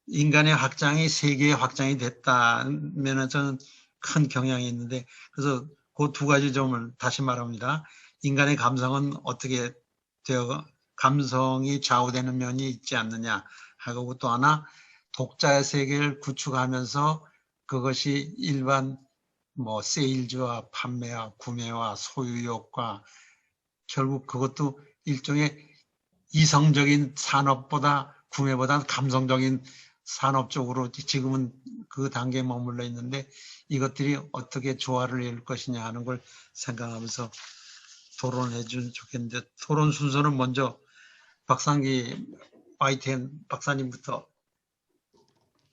인간의 확장이 세계의 확장이 됐다면 저는 큰 경향이 있는데 그래서 그 두 가지 점을 다시 말합니다. 인간의 감성은 어떻게 감성이 좌우되는 면이 있지 않느냐 하고 또 하나 독자의 세계를 구축하면서 그것이 일반 뭐 세일즈와 판매와 구매와 소유욕과 결국 그것도 일종의 이성적인 산업보다 구매보다 감성적인 산업 쪽으로 지금은 그 단계에 머물러 있는데 이것들이 어떻게 조화를 이룰 것이냐 하는 걸 생각하면서 토론해 주면 좋겠는데 토론 순서는 먼저 박상기 YTN 박사님부터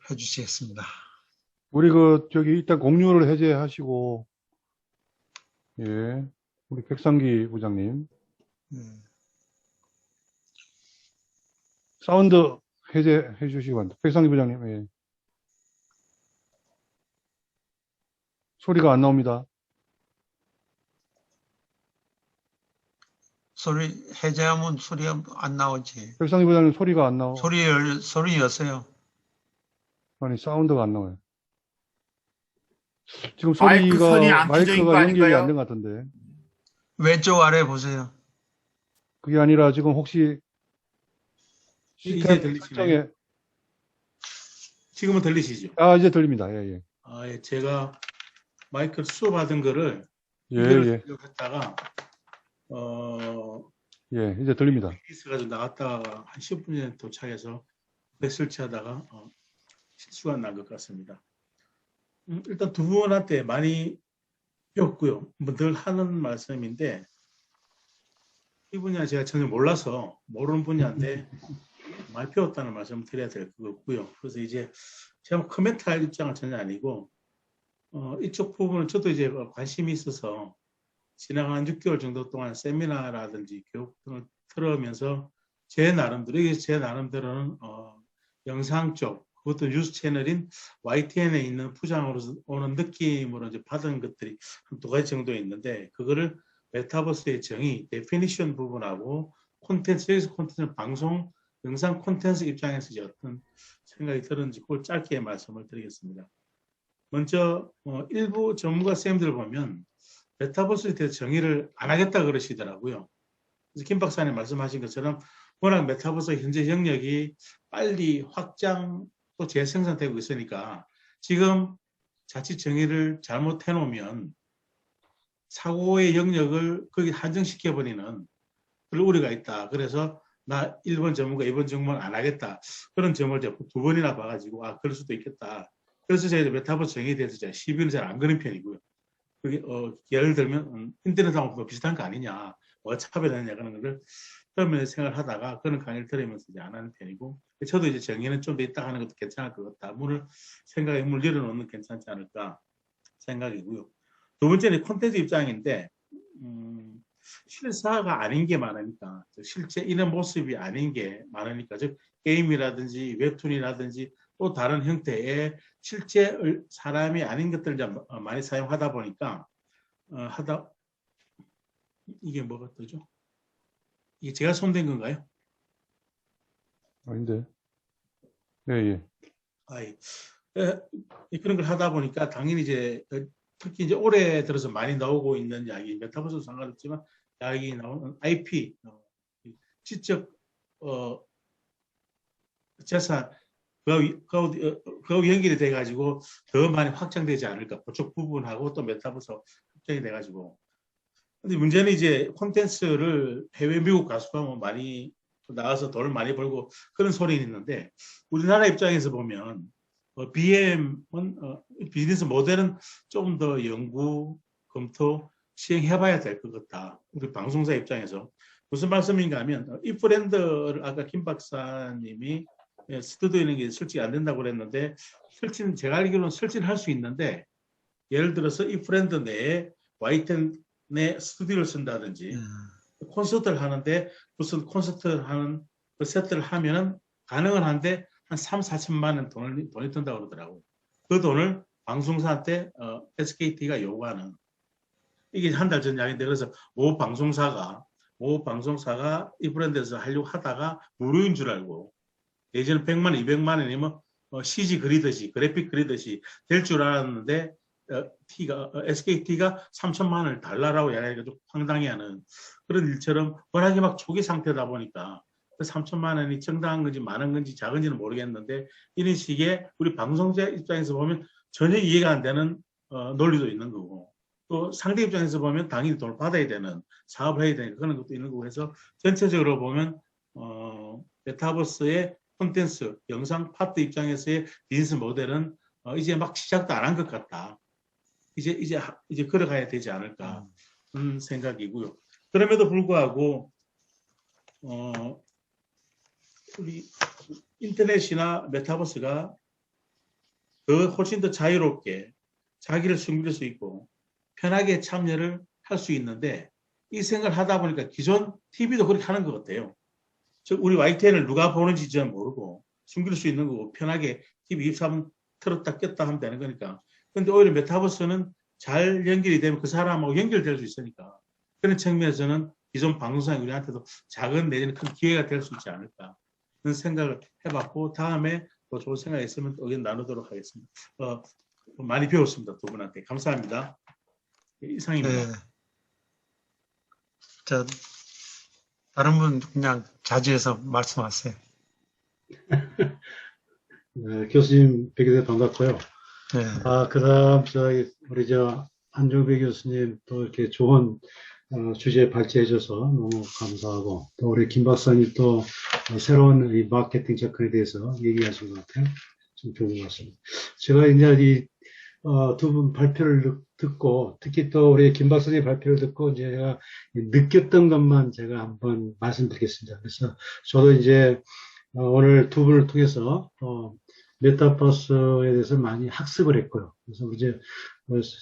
해주시겠습니다. 우리 일단 공유를 해제하시고, 예, 우리 백상기 부장님. 사운드 해제해 주시기 바랍니다. 백상기 부장님, 예. 소리가 안 나옵니다. 소리 해제하면 소리가 안 나오지. 백상기 부장님 소리가 안 나오. 소리 여세요. 아니 사운드가 안 나와요. 지금 마이크 선이 소리가 안 켜져 있는 거 마이크가 연결이 아닌가요? 안 된 것 같은데. 왼쪽 아래 보세요. 그게 아니라 지금 혹시 이제 들리시나요? 지금은 들리시죠? 아 이제 들립니다. 예, 예. 아, 예. 제가 마이크를 수업하던 거를 예, 예. 했다가 예, 이제 들립니다. 있어가지고 나갔다가 한 10분 전에 도착해서 설치하다가 실수가 난 것 같습니다. 일단 두 분한테 많이 배웠고요. 뭐 늘 하는 말씀인데 이 분야 제가 전혀 몰라서 모르는 분야인데 많이 배웠다는 말씀을 드려야 될 것 같고요. 그래서 이제 제가 코멘트할 입장은 전혀 아니고 이쪽 부분은 저도 이제 관심이 있어서 지나간 6개월 정도 동안 세미나라든지 교육 등을 들으면서 제 나름대로는 영상 쪽 그것도 뉴스 채널인 YTN에 있는 부장으로서 오는 느낌으로 이제 받은 것들이 한 두 가지 정도 있는데 그거를 메타버스의 정의, 데피니션 부분하고 여기서 콘텐츠는 방송, 영상 콘텐츠 입장에서 이제 어떤 생각이 들었는지 그걸 짧게 말씀을 드리겠습니다. 먼저 일부 전문가 선생님들 보면 메타버스에 대해서 정의를 안 하겠다 그러시더라고요. 그래서 김 박사님 말씀하신 것처럼 워낙 메타버스 현재 영역이 빨리 확장 또 재생산되고 있으니까 지금 자칫 정의를 잘못해 놓으면 사고의 영역을 거기 한정시켜버리는 그런 우려가 있다. 그래서 나 1번 전문가, 2번 전문가 안 하겠다. 그런 점을 제가 두 번이나 봐가지고 그럴 수도 있겠다. 그래서 제가 메타버스 정의에 대해서 제가 시비는 잘 안 거는 편이고요. 그게 예를 들면 인터넷하고 비슷한 거 아니냐, 차별하느냐 그런 거를 처음에 생각을 하다가 그런 강의를 들으면서 이제 안 하는 편이고 저도 이제 정의는 좀 더 있다 하는 것도 괜찮을 것 같다. 생각에 물 열어놓는 건 괜찮지 않을까 생각이고요. 두 번째는 콘텐츠 입장인데 실사가 아닌 게 많으니까, 실제 이런 모습이 아닌 게 많으니까, 즉 게임이라든지 웹툰이라든지 또 다른 형태의 실제 사람이 아닌 것들을 많이 사용하다 보니까 이게 뭐가 뜨죠? 이게 제가 손댄 건가요? 아닌데. 예. 그런 걸 하다 보니까 당연히 이제 특히 이제 올해 들어서 많이 나오고 있는 이야기, 메타버스도 상관없지만 이야기 나오는 IP, 지적 재산, 그하고 연결이 돼가지고 더 많이 확장되지 않을까. 그쪽 부분하고 또 메타버스 확장이 돼가지고. 근데 문제는 이제 콘텐츠를 해외 미국 가수가 많이 나가서 돈을 많이 벌고 그런 소리는 있는데, 우리나라 입장에서 보면 BM은 비즈니스 모델은 좀 더 연구, 검토, 시행해봐야 될 것 같다. 우리 방송사 입장에서. 무슨 말씀인가 하면, 이 브랜드를 아까 김 박사님이 스튜디오 있는 게 설치 안 된다고 그랬는데, 제가 알기로는 설치를 할 수 있는데, 예를 들어서 이 브랜드 내에 Y10 내 스튜디오를 쓴다든지, 콘서트를 하는데 무슨 콘서트를 하는 그 세트를 하면은 가능은 한데 한 3, 4천만 원 돈이 든다고 그러더라고요. 그 돈을 방송사한테 SKT가 요구하는, 이게 한 달 전 이야기인데, 그래서 모 방송사가 이 브랜드에서 하려고 하다가 무료인 줄 알고, 예전에 100만 원, 200만 원이면 CG 그리듯이, 그래픽 그리듯이 될 줄 알았는데, SKT가 3천만 원을 달라라고 이야기하니까 좀 황당해하는 그런 일처럼, 워낙에 막 초기 상태다 보니까 그 3천만 원이 정당한 건지 많은 건지 작은지는 모르겠는데, 이런 식의 우리 방송자 입장에서 보면 전혀 이해가 안 되는 논리도 있는 거고, 또 상대 입장에서 보면 당연히 돈을 받아야 되는 사업을 해야 되는 그런 것도 있는 거고 해서, 전체적으로 보면 메타버스의 콘텐츠, 영상 파트 입장에서의 비즈니스 모델은 이제 막 시작도 안 한 것 같다. 이제 걸어가야 되지 않을까 생각이고요. 그럼에도 불구하고 우리 인터넷이나 메타버스가 훨씬 더 자유롭게 자기를 숨길 수 있고 편하게 참여를 할 수 있는데, 이 생각을 하다 보니까 기존 TV도 그렇게 하는 것 같아요. 즉 우리 YTN을 누가 보는지 잘 모르고 숨길 수 있는 거고, 편하게 TV 입사하면 틀었다 꼈다 하면 되는 거니까. 근데 오히려 메타버스는 잘 연결이 되면 그 사람하고 연결될 수 있으니까, 그런 측면에서는 기존 방송사에 우리한테도 작은 내지는 큰 기회가 될 수 있지 않을까 그런 생각을 해봤고, 다음에 또 좋은 생각이 있으면 또 의견 나누도록 하겠습니다. 많이 배웠습니다. 두 분한테 감사합니다. 이상입니다. 네. 다른 분 그냥 자제해서 말씀하세요. 네, 교수님 뵙게 돼서 반갑고요. 네. 그다음 우리 안종배 교수님 또 이렇게 좋은 주제 발제해 줘서 너무 감사하고, 또 우리 김 박사님 또 새로운 이 마케팅 접근에 대해서 얘기하신 것 같아요. 좀 좋은 것 같습니다. 제가 이제 두 분 발표를 듣고, 특히 또 우리 김 박사님 발표를 듣고 이제 제가 느꼈던 것만 제가 한번 말씀드리겠습니다. 그래서 저도 이제 오늘 두 분을 통해서 메타버스에 대해서 많이 학습을 했고요. 그래서 이제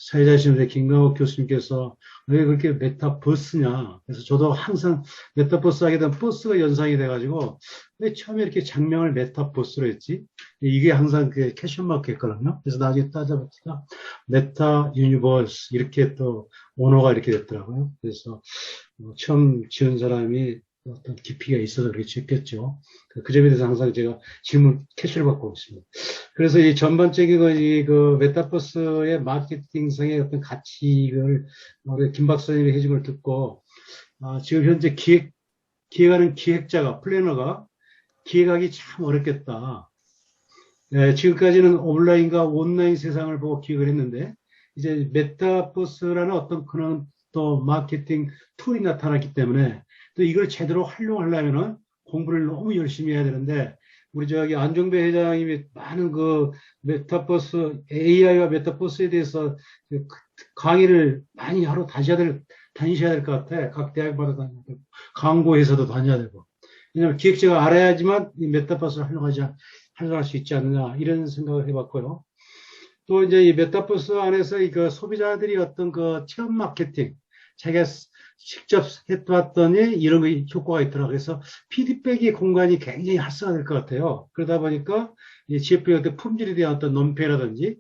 사회자신 김강옥 교수님께서 왜 그렇게 메타버스냐. 그래서 저도 항상 메타버스 하게 되면 버스가 연상이 돼가지고 왜 처음에 이렇게 장명을 메타버스로 했지? 이게 항상 그 캐션마크 했거든요. 그래서 나중에 따져보니까 메타 유니버스 이렇게 또 언어가 이렇게 됐더라고요. 그래서 처음 지은 사람이 어떤 깊이가 있어서 그렇게 지었겠죠. 그 점에 대해서 항상 제가 질문 캐시를 받고 있습니다. 그래서 이 전반적인 그 메타버스의 마케팅성의 어떤 가치를 우리 김 박사님이 해준 걸 듣고, 지금 현재 기획하는 기획자가, 플래너가 기획하기 참 어렵겠다. 네, 지금까지는 온라인과 온라인 세상을 보고 기획을 했는데, 이제 메타버스라는 어떤 그런 또 마케팅 툴이 나타났기 때문에, 또 이걸 제대로 활용하려면은 공부를 너무 열심히 해야 되는데, 우리 안종배 회장님이 많은 그 메타버스, AI와 메타버스에 대해서 강의를 많이 하러 다니셔야 될 것 같아. 각 대학마다 다녀야 되고, 광고회사도 다녀야 되고. 왜냐면 기획자가 알아야지만 이 메타버스를 활용할 수 있지 않느냐, 이런 생각을 해봤고요. 또 이제 이 메타버스 안에서 그 소비자들이 어떤 그 체험 마케팅, 자기가 직접 해봤더니 이런 효과가 있더라. 그래서 피드백의 공간이 굉장히 활성화될 것 같아요. 그러다 보니까 이 GF의 어떤 품질에 대한 어떤 논평이라든지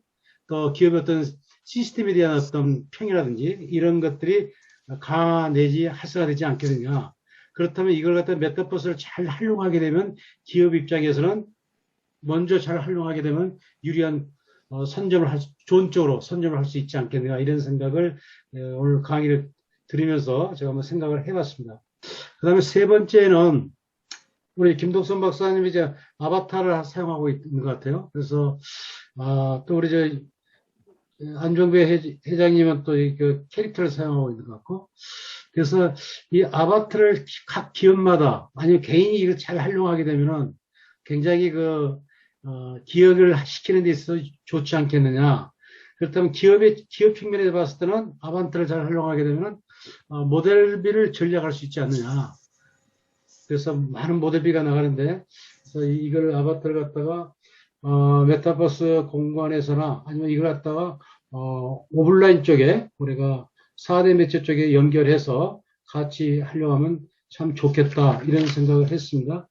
또 기업의 어떤 시스템에 대한 어떤 평이라든지 이런 것들이 강화 내지 활성화되지 않겠느냐. 그렇다면 이걸 갖다 메타버스를 잘 활용하게 되면 기업 입장에서는 먼저 잘 활용하게 되면 유리한 좋은 쪽으로 선점을 할 수 있지 않겠느냐 이런 생각을 오늘 강의를 들으면서 제가 한번 생각을 해봤습니다. 그 다음에 세 번째는 우리 김덕선 박사님이 이제 아바타를 사용하고 있는 것 같아요. 그래서 또 우리 안종배 회장님은 또 그 캐릭터를 사용하고 있는 것 같고, 그래서 이 아바타를 각 기업마다 아니면 개인이 이걸 잘 활용하게 되면은 굉장히 기억을 시키는 데 있어서 좋지 않겠느냐. 그렇다면 기업 측면에서 봤을 때는 아바타를 잘 활용하게 되면은 모델비를 절약할 수 있지 않느냐. 그래서 많은 모델비가 나가는데, 그래서 이걸 아바타를 갖다가 메타버스 공간에서나 아니면 이걸 갖다가 오프라인 쪽에 우리가 4대 매체 쪽에 연결해서 같이 활용하면 참 좋겠다 이런 생각을 했습니다.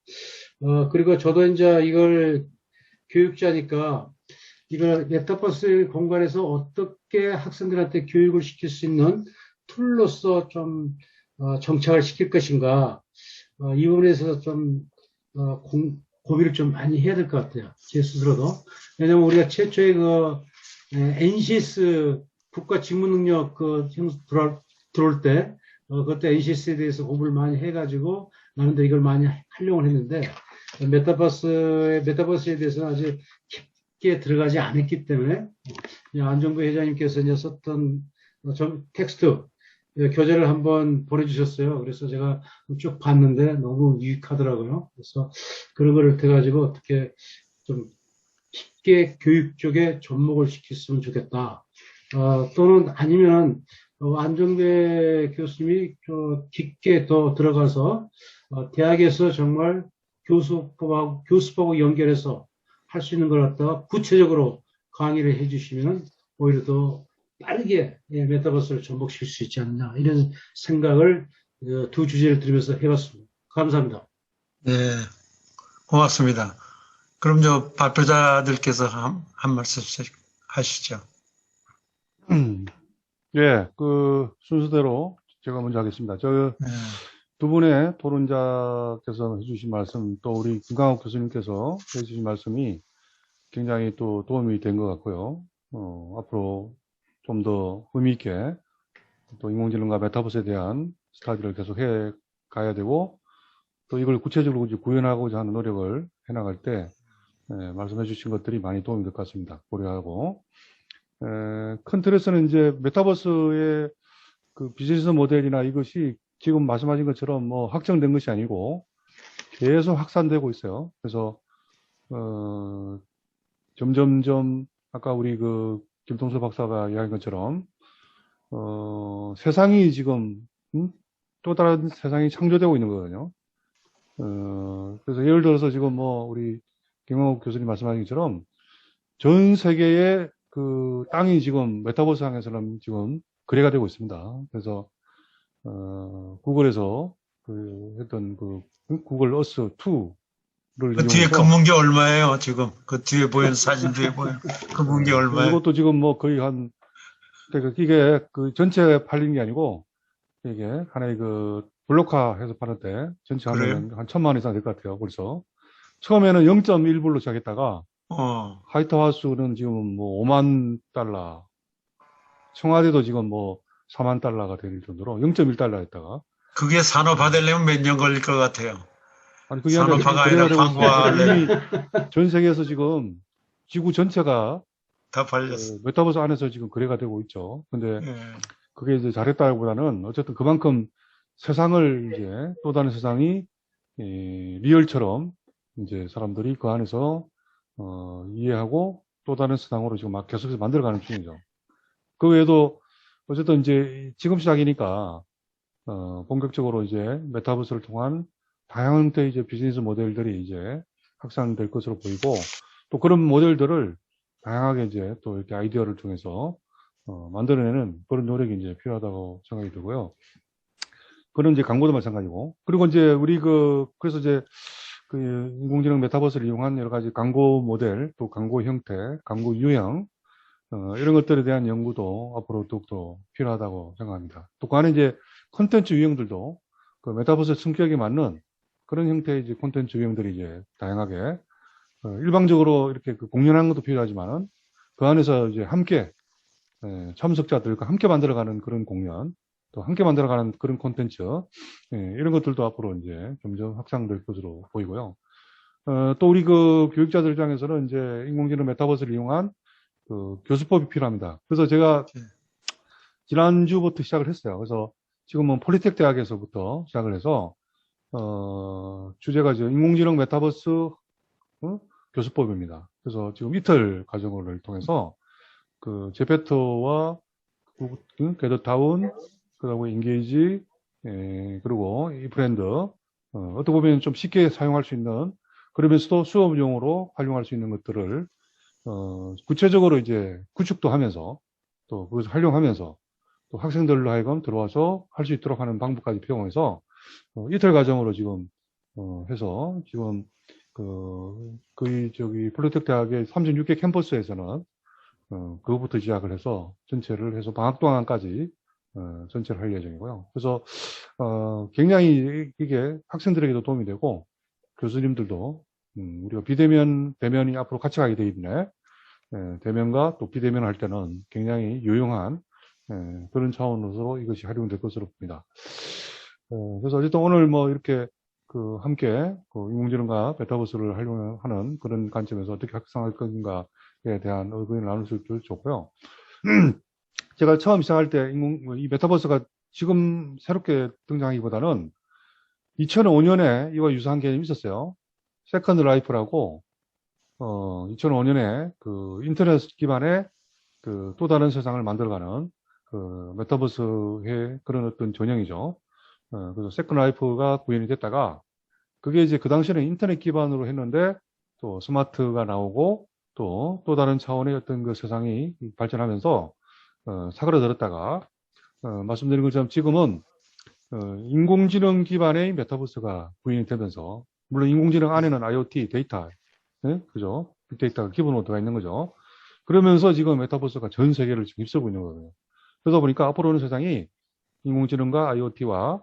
그리고 저도 이제 이걸 교육자니까 이걸 메타버스 공간에서 어떻게 학생들한테 교육을 시킬 수 있는 툴로서 좀 정착을 시킬 것인가, 이 부분에서 좀 고민을 좀 많이 해야 될 것 같아요. 제 스스로도. 왜냐면 우리가 최초의 NCS 국가 직무 능력 들어올 때 그때 NCS에 대해서 공부를 많이 해가지고 나는데 이걸 많이 활용을 했는데 메타버스에 대해서는 아직 깊게 들어가지 않았기 때문에 안종배 회장님께서 이제 썼던 텍스트 교재를 한번 보내주셨어요. 그래서 제가 쭉 봤는데 너무 유익하더라고요. 그래서 그런 거를 돼가지고 어떻게 좀 깊게 교육 쪽에 접목을 시켰으면 좋겠다. 또는 아니면 안종배 교수님이 깊게 더 들어가서 대학에서 정말 교수법하고 연결해서 할 수 있는 걸 갖다가 구체적으로 강의를 해주시면 오히려 더 빠르게 메타버스를 접목시킬 수 있지 않나 이런 생각을 두 주제를 들으면서 해봤습니다. 감사합니다. 네, 고맙습니다. 그럼 발표자들께서 한 말씀씩 하시죠. 예, 순서대로 제가 먼저 하겠습니다. 두 분의 토론자께서 해주신 말씀, 또 우리 김강욱 교수님께서 해주신 말씀이 굉장히 또 도움이 된 것 같고요. 앞으로 좀 더 의미있게 또 인공지능과 메타버스에 대한 스타디를 계속 해 가야 되고, 또 이걸 구체적으로 구현하고자 하는 노력을 해나갈 때, 말씀해 주신 것들이 많이 도움이 될 것 같습니다. 고려하고. 큰 틀에서는 이제 메타버스의 비즈니스 모델이나 이것이 지금 말씀하신 것처럼 확정된 것이 아니고 계속 확산되고 있어요. 그래서, 점점점 아까 우리 김동수 박사가 이야기한 것처럼, 세상이 지금, 또 다른 세상이 창조되고 있는 거거든요. 그래서 예를 들어서 지금 우리 김광욱 교수님 말씀하신 것처럼 전 세계의 땅이 지금 메타버스 상에서는 지금 거래가 되고 있습니다. 그래서, 구글에서 했던 구글 어스 2를 그 뒤에 검은 게 얼마예요, 지금? 그 뒤에 보이는 사진 뒤에 보이는 검은 게 얼마예요? 이것도 지금 거의 그러니까 이게 전체 팔린 게 아니고, 이게 하나의 블록화해서 파는데, 전체 하면 한 1,000만 원 이상 될 것 같아요. 그래서, 처음에는 0.1불로 시작했다가, 화이트하우스는 지금 5만 달러, 청와대도 지금 4만 달러가 될 정도로 0.1달러 했다가. 그게 산업화되려면 몇 년 걸릴 것 같아요. 아니, 그게 산업화가 아니라 광고화를. 전 세계에서 지금 지구 전체가 다 팔렸어. 메타버스 안에서 지금 거래가 되고 있죠. 근데 그게 이제 잘했다기보다는 어쨌든 그만큼 세상을 이제 또 다른 세상이 리얼처럼 이제 사람들이 그 안에서 이해하고 또 다른 세상으로 지금 막 계속해서 만들어가는 중이죠. 그 외에도 어쨌든 이제 지금 시작이니까 본격적으로 이제 메타버스를 통한 다양한 형태의 이제 비즈니스 모델들이 이제 확산될 것으로 보이고, 또 그런 모델들을 다양하게 이제 또 이렇게 아이디어를 통해서 만들어내는 그런 노력이 이제 필요하다고 생각이 들고요. 그런 이제 광고도 마찬가지고. 그리고 이제 우리 그래서 이제 그 인공지능 메타버스를 이용한 여러 가지 광고 모델, 또 광고 형태, 광고 유형, 이런 것들에 대한 연구도 앞으로 더욱더 필요하다고 생각합니다. 또 그 안에 이제 콘텐츠 유형들도 그 메타버스 성격에 맞는 그런 형태의 이제 콘텐츠 유형들이 이제 다양하게, 일방적으로 이렇게 그 공연하는 것도 필요하지만은 그 안에서 이제 함께, 참석자들과 함께 만들어가는 그런 공연, 또 함께 만들어가는 그런 콘텐츠, 이런 것들도 앞으로 이제 점점 확장될 것으로 보이고요. 또 우리 그 교육자들 입장에서는 이제 인공지능 메타버스를 이용한 그 교수법이 필요합니다. 그래서 제가 지난주부터 시작을 했어요. 그래서 지금은 폴리텍 대학에서부터 시작을 해서, 주제가 이제 인공지능 메타버스 교수법입니다. 그래서 지금 이틀 과정을 통해서 그 제페토와 게더타운, 그다음에 인게이지, 그리고 이 브랜드, 어떻게 보면 좀 쉽게 사용할 수 있는, 그러면서도 수업용으로 활용할 수 있는 것들을 구체적으로 이제 구축도 하면서 또 그것을 활용하면서 또 학생들로 하여금 들어와서 할 수 있도록 하는 방법까지 표현해서 이틀 과정으로 지금 해서 지금 저기 폴리텍 대학의 36개 캠퍼스에서는 그것부터 시작을 해서 전체를 해서 방학 동안까지 전체를 할 예정이고요. 그래서 굉장히 이게 학생들에게도 도움이 되고 교수님들도 우리가 비대면 대면이 앞으로 같이 가게 되기 때문에 대면과 또 비대면을 할 때는 굉장히 유용한 그런 차원으로 이것이 활용될 것으로 봅니다. 그래서 어쨌든 오늘 뭐 이렇게 그 함께 그 인공지능과 메타버스를 활용하는 그런 관점에서 어떻게 확장할 건가에 대한 의견을 나눌 수 있도록 좋고요. 제가 처음 시작할 때 이 메타버스가 지금 새롭게 등장하기보다는 2005년에 이와 유사한 개념이 있었어요. 세컨드 라이프라고 2005년에 그 인터넷 기반의 그 또 다른 세상을 만들어가는 그 메타버스의 그런 어떤 전형이죠. 그래서 세컨드 라이프가 구현이 됐다가 그게 이제 그 당시에는 인터넷 기반으로 했는데 또 스마트가 나오고 또 다른 차원의 어떤 그 세상이 발전하면서 사그라들었다가 말씀드린 것처럼 지금은 인공지능 기반의 메타버스가 구현이 되면서 물론 인공지능 안에는 IoT 데이터, 그죠? 빅데이터가 기본으로 들어가 있는 거죠. 그러면서 지금 메타버스가 전 세계를 지금 휩쓸고 있는 거예요. 그러다 보니까 앞으로는 세상이 인공지능과 IoT와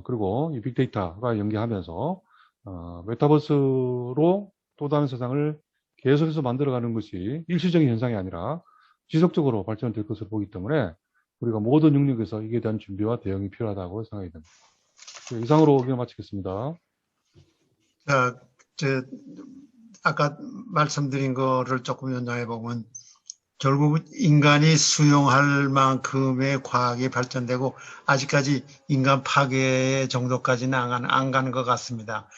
그리고 이 빅데이터가 연계하면서 메타버스로 또 다른 세상을 계속해서 만들어가는 것이 일시적인 현상이 아니라 지속적으로 발전될 것으로 보기 때문에 우리가 모든 영역에서 이에 대한 준비와 대응이 필요하다고 생각이 됩니다. 이상으로 의견을 마치겠습니다. 아까 말씀드린 거를 조금 연장해 보면 결국 인간이 수용할 만큼의 과학이 발전되고 아직까지 인간 파괴 정도까지는 안 가는 것 같습니다.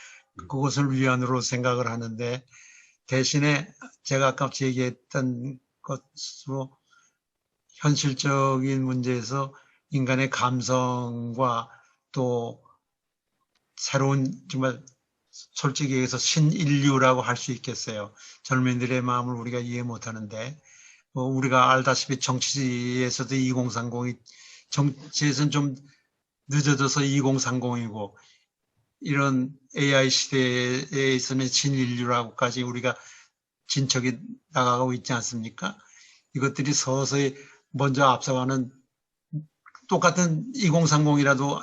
그것을 위안으로 생각을 하는데 대신에 제가 아까 얘기했던 것으로 현실적인 문제에서 인간의 감성과 또 새로운 정말 솔직히 얘기해서 신인류라고 할 수 있겠어요. 젊은이들의 마음을 우리가 이해 못하는데 우리가 알다시피 정치에서도 2030이 정치에서는 좀 늦어져서 2030이고 이런 AI 시대에 있어서는 신인류라고까지 우리가 진척이 나가고 있지 않습니까? 이것들이 서서히 먼저 앞서가는 똑같은 2030이라도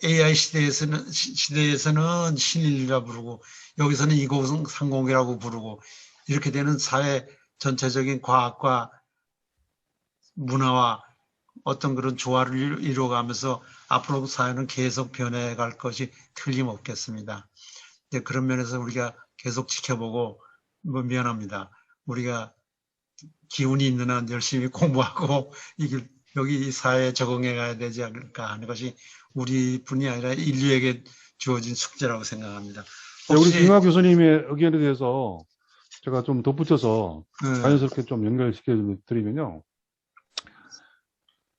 AI 시대에서는 신인류라 부르고 여기서는 2030이라고 부르고 이렇게 되는 사회 전체적인 과학과 문화와 어떤 그런 조화를 이루어가면서 앞으로 사회는 계속 변해갈 것이 틀림없겠습니다. 그런 면에서 우리가 계속 지켜보고 미안합니다. 우리가 기운이 있는 한 열심히 공부하고 여기 이 사회에 적응해 가야 되지 않을까 하는 것이 우리뿐이 아니라 인류에게 주어진 숙제라고 생각합니다. 우리 김화 교수님의 의견에 대해서 제가 좀 덧붙여서 자연스럽게 좀 연결시켜 드리면요.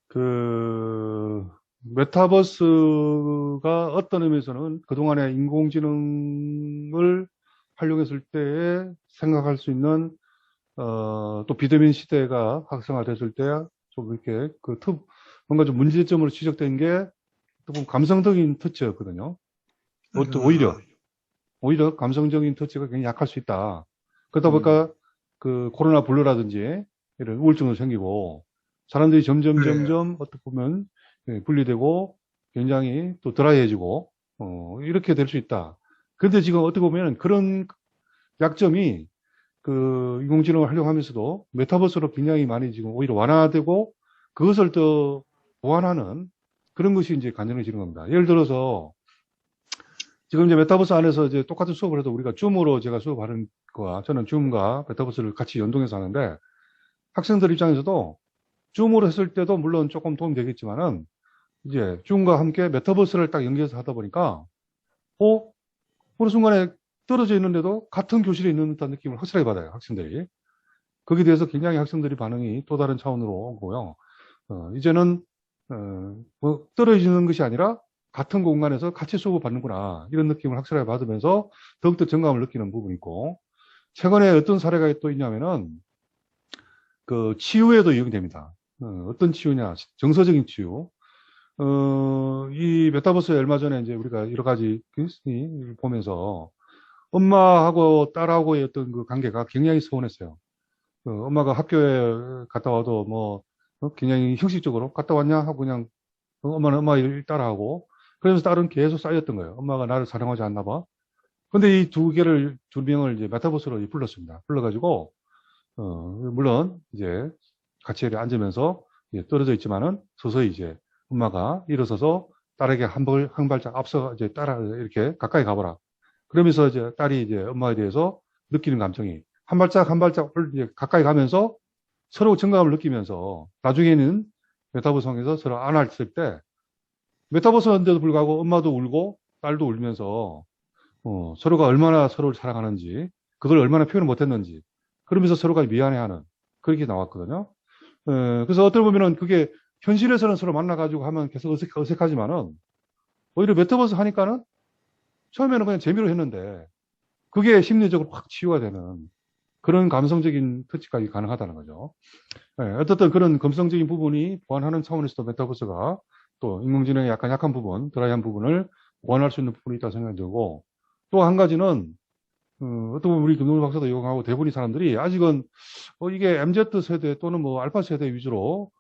그 메타버스가 어떤 의미에서는 그동안의 인공지능을 활용했을 때에 생각할 수 있는 또 비대면 시대가 확산화됐을 때 좀 이렇게 뭔가 좀 문제점으로 지적된 게 보면 감성적인 터치였거든요. 오히려 감성적인 터치가 굉장히 약할 수 있다. 그러다 보니까 그 코로나 블루라든지 이런 우울증도 생기고 사람들이 점점 어떻게 보면 분리되고 굉장히 또 드라이해지고 이렇게 될 수 있다. 그런데 지금 어떻게 보면 그런 약점이 그 인공지능을 활용하면서도 메타버스로 굉장히 많이 지금 오히려 완화되고 그것을 더 보완하는 그런 것이 이제 가능해지는 겁니다. 예를 들어서 지금 이제 메타버스 안에서 이제 똑같은 수업을 해도 우리가 줌으로 제가 수업하는 거와 저는 줌과 메타버스를 같이 연동해서 하는데 학생들 입장에서도 줌으로 했을 때도 물론 조금 도움이 되겠지만은 이제 줌과 함께 메타버스를 딱 연결해서 하다 보니까 어느 순간에 떨어져 있는데도 같은 교실에 있는 듯한 느낌을 확실하게 받아요, 학생들이. 거기에 대해서 굉장히 학생들이 반응이 또 다른 차원으로 오고요. 이제는 뭐 떨어지는 것이 아니라 같은 공간에서 같이 수업을 받는구나 이런 느낌을 확실하게 받으면서 더욱더 정감을 느끼는 부분이 있고 최근에 어떤 사례가 또 있냐면은 그 치유에도 이용이 됩니다. 어떤 치유냐? 정서적인 치유. 이 메타버스에 얼마 전에 이제 우리가 여러 가지 보면서 엄마하고 딸하고의 어떤 그 관계가 굉장히 서운했어요. 엄마가 학교에 갔다 와도 뭐 굉장히 형식적으로 갔다 왔냐 하고 그냥 엄마는 엄마 일 따라하고 그래서 딸은 계속 쌓였던 거예요. 엄마가 나를 사랑하지 않나 봐. 근데 이 두 명을 이제 메타버스로 불렀습니다. 불러가지고 물론 이제 같이 앉으면서 떨어져 있지만은 서서히 이제 엄마가 일어서서 딸에게 한 발짝 앞서 이제 따라 이렇게 가까이 가보라. 그러면서 이제 딸이 이제 엄마에 대해서 느끼는 감정이 한 발짝 이제 가까이 가면서 서로 정감을 느끼면서 나중에는 메타버스에서 서로 안았을 때 메타버스인데도 불구하고 엄마도 울고 딸도 울면서 서로가 얼마나 서로를 사랑하는지 그걸 얼마나 표현을 못했는지 그러면서 서로가 미안해하는 그렇게 나왔거든요. 그래서 어떻게 보면은 그게 현실에서는 서로 만나가지고 하면 계속 어색하지만은 오히려 메타버스 하니까는 처음에는 그냥 재미로 했는데 그게 심리적으로 확 치유가 되는 그런 감성적인 터치까지 가능하다는 거죠. 어쨌든 그런 감성적인 부분이 보완하는 차원에서도 메타버스가 또 인공지능의 약간 약한 부분, 드라이한 부분을 보완할 수 있는 부분이 있다고 생각이 들고 또 한 가지는 어떤 보면 우리 김동률 박사도 이용하고 대부분의 사람들이 아직은 이게 MZ 세대 또는 뭐 알파 세대 위주로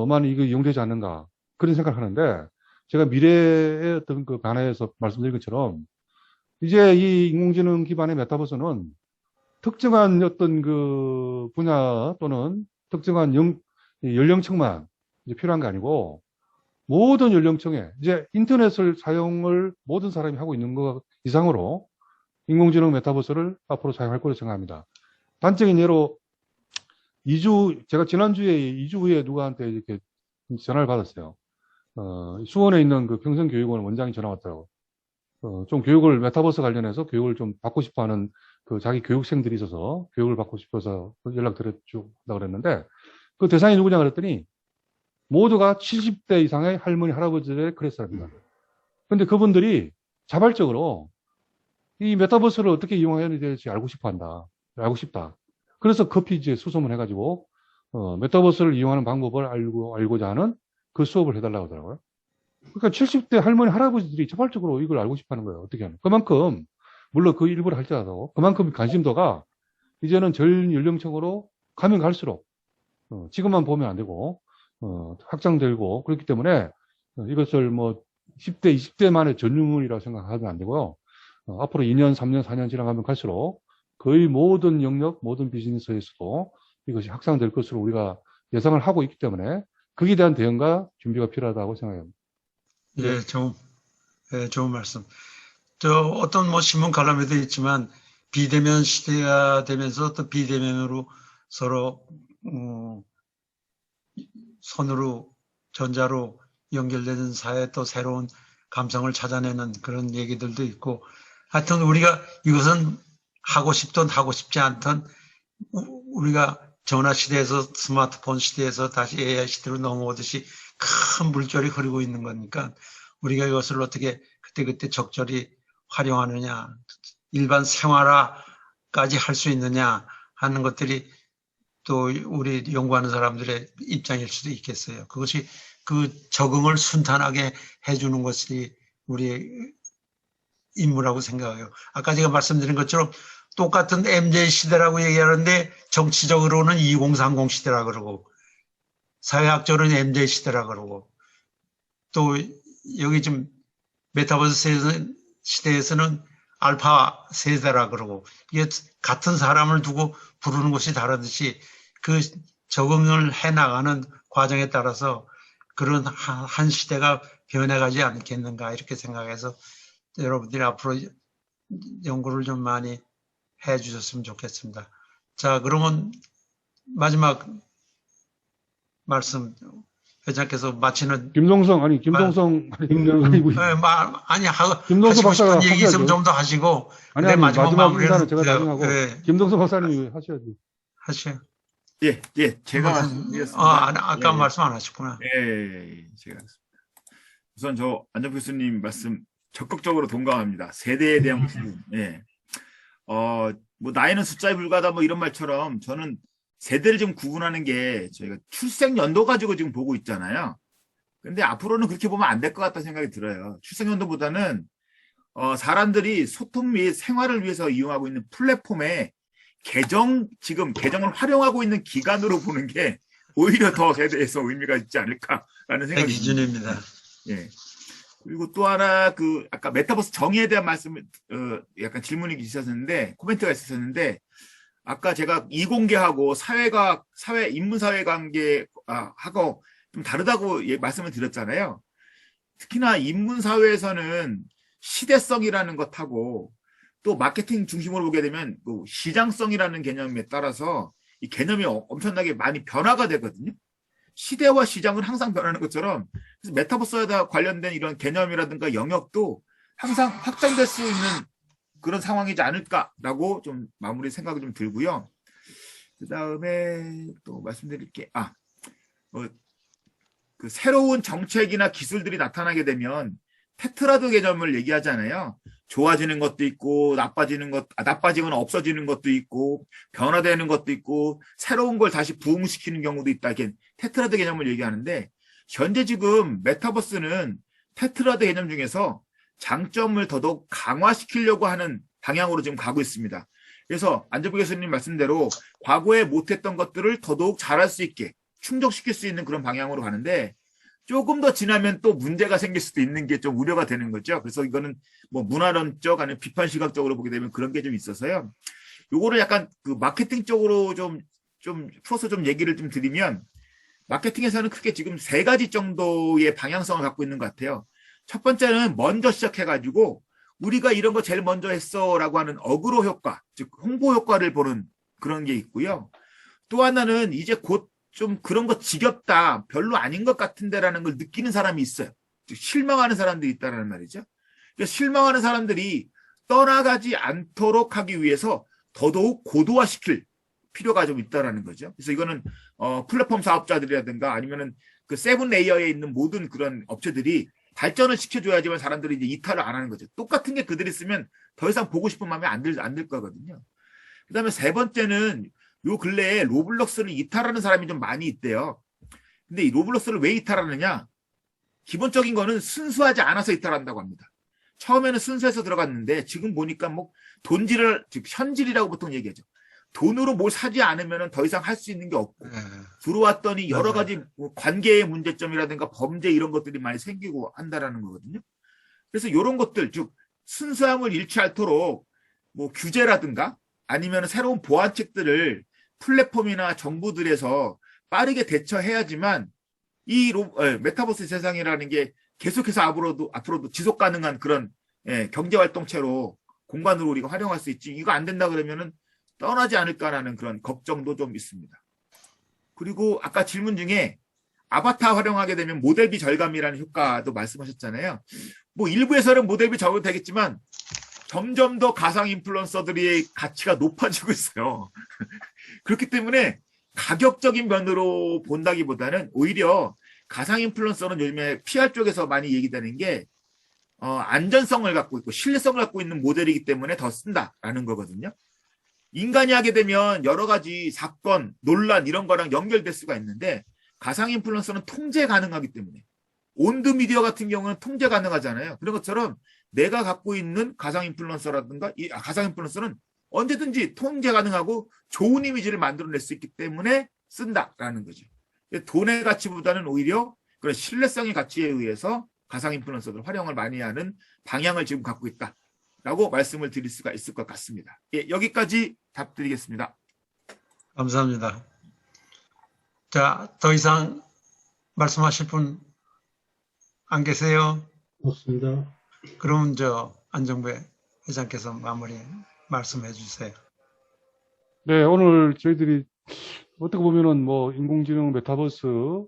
만 이거 이용되지 않는가 그런 생각을 하는데 제가 미래의 어떤 그 변화에서 말씀드린 것처럼 이제 이 인공지능 기반의 메타버스는 특정한 어떤 그 분야 또는 특정한 연령층만 이제 필요한 게 아니고 모든 연령층에 이제 인터넷을 사용을 모든 사람이 하고 있는 것 이상으로 인공지능 메타버스를 앞으로 사용할 거라고 생각합니다. 단적인 예로 제가 지난주에 2주 후에 누구한테 이렇게 전화를 받았어요. 수원에 있는 그 평생교육원 원장이 전화 왔더라고요. 좀 교육을 메타버스 관련해서 교육을 좀 받고 싶어 하는 그 자기 교육생들이 있어서 교육을 받고 싶어서 연락드렸다 그랬는데 그 대상이 누구냐 그랬더니 모두가 70대 이상의 할머니, 할아버지들의 그랬습니다. 근데 그분들이 자발적으로 이 메타버스를 어떻게 이용해야 될지 알고 싶다. 그래서 커피지에 수소문 해가지고, 메타버스를 이용하는 방법을 알고자 하는 그 수업을 해달라고 하더라고요. 그러니까 70대 할머니, 할아버지들이 자발적으로 이걸 알고 싶어 하는 거예요. 어떻게 하는. 그만큼, 물론 그 일부를 할지라도, 그만큼 관심도가 이제는 전 연령층으로 가면 갈수록, 지금만 보면 안 되고, 확장되고, 그렇기 때문에 이것을 뭐 10대, 20대만의 전유물이라고 생각하면 안 되고요. 앞으로 2년, 3년, 4년 지나가면 갈수록 거의 모든 영역, 모든 비즈니스에서도 이것이 확산될 것으로 우리가 예상을 하고 있기 때문에 거기에 대한 대응과 준비가 필요하다고 생각합니다. 예, 좋은 말씀. 어떤 뭐 신문 칼럼에도 있지만 비대면 시대가 되면서 또 비대면으로 서로 손으로 전자로 연결되는 사회에 또 새로운 감성을 찾아내는 그런 얘기들도 있고 하여튼 우리가 이것은 하고 싶든 하고 싶지 않든 우리가 전화 시대에서 스마트폰 시대에서 다시 AI 시대로 넘어오듯이 큰 물결이 흐르고 있는 거니까 우리가 이것을 어떻게 그때그때 적절히 활용하느냐 일반 생활화까지 할 수 있느냐 하는 것들이 또 우리 연구하는 사람들의 입장일 수도 있겠어요. 그것이 그 적응을 순탄하게 해주는 것이 우리의 임무라고 생각해요. 아까 제가 말씀드린 것처럼 똑같은 MZ 시대라고 얘기하는데 정치적으로는 2030 시대라 그러고 사회학적으로는 MZ 시대라 그러고 또 여기 지금 메타버스 시대에서는 알파 세대라 그러고 이게 같은 사람을 두고 부르는 것이 다르듯이 그 적응을 해나가는 과정에 따라서 그런 한 시대가 변해가지 않겠는가 이렇게 생각해서 여러분들이 앞으로 연구를 좀 많이 해 주셨으면 좋겠습니다. 자, 그러면 마지막 말씀 회장께서 마치는 김동성 아니 김동성 하시고 박사가 싶은 얘기 있으면 하셔야죠. 좀 더 하시고 아니 마지막 마무리는 제가 나중에 하고 김동성 박사님이 하셔야죠. 하시죠. 예, 제가 말씀드렸습니다. 아까 말씀 안 하셨구나. 예, 제가 하겠습니다. 우선 저 안정표 교수님 말씀 적극적으로 동감합니다. 세대에 대한 부분. 예. 뭐 나이는 숫자에 불과하다 뭐 이런 말처럼 저는 세대를 좀 구분하는 게 저희가 출생 연도 가지고 지금 보고 있잖아요. 근데 앞으로는 그렇게 보면 안 될 것 같다는 생각이 들어요. 출생 연도보다는 사람들이 소통 및 생활을 위해서 이용하고 있는 플랫폼에 지금 계정을 활용하고 있는 기간으로 보는 게 오히려 더 세대에서 의미가 있지 않을까라는 생각이 기준입니다. 예. 그리고 또 하나 아까 메타버스 정의에 대한 말씀을 약간 질문이 있었는데 코멘트가 있었는데 아까 제가 이공계하고 인문사회 관계 하고 좀 다르다고 말씀을 드렸잖아요. 특히나 인문사회에서는 시대성이라는 것하고 또 마케팅 중심으로 보게 되면 시장성이라는 개념에 따라서 이 개념이 엄청나게 많이 변화가 되거든요. 시대와 시장은 항상 변하는 것처럼 그래서 메타버스와 관련된 이런 개념이라든가 영역도 항상 확장될 수 있는 그런 상황이지 않을까라고 좀 마무리 생각이 좀 들고요. 그 다음에 또 말씀드릴 게 그 새로운 정책이나 기술들이 나타나게 되면 테트라드 개념을 얘기하잖아요. 좋아지는 것도 있고 나빠지거나 없어지는 것도 있고 변화되는 것도 있고 새로운 걸 다시 부흥시키는 경우도 있다. 이게 테트라드 개념을 얘기하는데 현재 지금 메타버스는 테트라드 개념 중에서 장점을 더더욱 강화시키려고 하는 방향으로 지금 가고 있습니다. 그래서 안정표 교수님 말씀대로 과거에 못했던 것들을 더더욱 잘할 수 있게 충족시킬 수 있는 그런 방향으로 가는데 조금 더 지나면 또 문제가 생길 수도 있는 게 좀 우려가 되는 거죠. 그래서 이거는 뭐 문화론적 아니면 비판 시각적으로 보게 되면 그런 게 좀 있어서요. 요거를 약간 마케팅 쪽으로 좀 풀어서 좀 얘기를 좀 드리면 마케팅에서는 크게 지금 3가지 정도의 방향성을 갖고 있는 것 같아요. 첫 번째는 먼저 시작해가지고 우리가 이런 거 제일 먼저 했어라고 하는 어그로 효과, 즉 홍보 효과를 보는 그런 게 있고요. 또 하나는 이제 곧 좀 그런 거 지겹다, 별로 아닌 것 같은데라는 걸 느끼는 사람이 있어요. 즉 실망하는 사람들이 있다는 말이죠. 그래서 실망하는 사람들이 떠나가지 않도록 하기 위해서 더더욱 고도화시킬 필요가 좀 있다라는 거죠. 그래서 이거는 플랫폼 사업자들이라든가 아니면은 그 세븐 레이어에 있는 모든 그런 업체들이 발전을 시켜줘야지만 사람들이 이제 이탈을 안 하는 거죠. 똑같은 게 그들이 쓰면 더 이상 보고 싶은 마음이 안 들 거거든요. 그 다음에 3번째는 요 근래에 로블록스를 이탈하는 사람이 좀 많이 있대요. 근데 이 로블록스를 왜 이탈하느냐? 기본적인 거는 순수하지 않아서 이탈한다고 합니다. 처음에는 순수해서 들어갔는데 지금 보니까 뭐 즉 현질이라고 보통 얘기하죠. 돈으로 뭘 사지 않으면 더 이상 할 수 있는 게 없고 들어왔더니 여러 가지 뭐 관계의 문제점이라든가 범죄 이런 것들이 많이 생기고 한다라는 거거든요. 그래서 이런 것들 즉 순수함을 잃지 않도록 뭐 규제라든가 아니면 새로운 보완책들을 플랫폼이나 정부들에서 빠르게 대처해야지만 이 메타버스 세상이라는 게 계속해서 앞으로도 지속 가능한 그런 경제활동체로 공간으로 우리가 활용할 수 있지. 이거 안 된다 그러면은 떠나지 않을까라는 그런 걱정도 좀 있습니다. 그리고 아까 질문 중에 아바타 활용하게 되면 모델비 절감이라는 효과도 말씀하셨잖아요. 뭐 일부에서는 모델비 적용되겠지만 점점 더 가상 인플루언서들의 가치가 높아지고 있어요. 그렇기 때문에 가격적인 면으로 본다기보다는 오히려 가상 인플루언서는 요즘에 PR 쪽에서 많이 얘기되는 게 안전성을 갖고 있고 신뢰성을 갖고 있는 모델이기 때문에 더 쓴다라는 거거든요. 인간이 하게 되면 여러 가지 사건, 논란 이런 거랑 연결될 수가 있는데 가상 인플루언서는 통제 가능하기 때문에 온드 미디어 같은 경우는 통제 가능하잖아요. 그런 것처럼 내가 갖고 있는 가상 인플루언서라든가 가상 인플루언서는 언제든지 통제 가능하고 좋은 이미지를 만들어낼 수 있기 때문에 쓴다라는 거죠. 돈의 가치보다는 오히려 그런 신뢰성의 가치에 의해서 가상 인플루언서들 활용을 많이 하는 방향을 지금 갖고 있다라고 말씀을 드릴 수가 있을 것 같습니다. 예, 여기까지 답드리겠습니다. 감사합니다. 자, 더 이상 말씀하실 분 안 계세요? 없습니다. 그럼 안정배 회장께서 마무리 말씀해 주세요. 네, 오늘 저희들이 어떻게 보면은 뭐 인공지능 메타버스를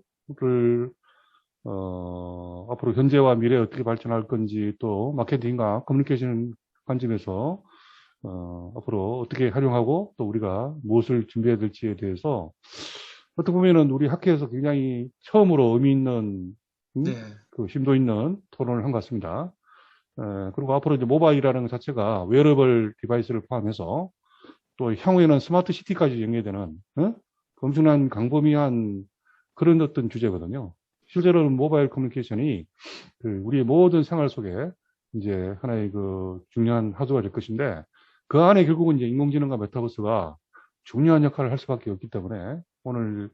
앞으로 현재와 미래에 어떻게 발전할 건지 또 마케팅과 커뮤니케이션 관점에서 앞으로 어떻게 활용하고 또 우리가 무엇을 준비해야 될지에 대해서 어떻게 보면은 우리 학회에서 굉장히 처음으로 의미 있는 그 심도 있는 토론을 한 것 같습니다. 그리고 앞으로 이제 모바일이라는 것 자체가 웨어러블 디바이스를 포함해서 또 향후에는 스마트 시티까지 연계되는 엄청난 광범위한 그런 어떤 주제거든요. 실제로는 모바일 커뮤니케이션이 우리의 모든 생활 속에 이제 하나의 그 중요한 하수가 될 것인데 그 안에 결국은 이제 인공지능과 메타버스가 중요한 역할을 할 수밖에 없기 때문에 오늘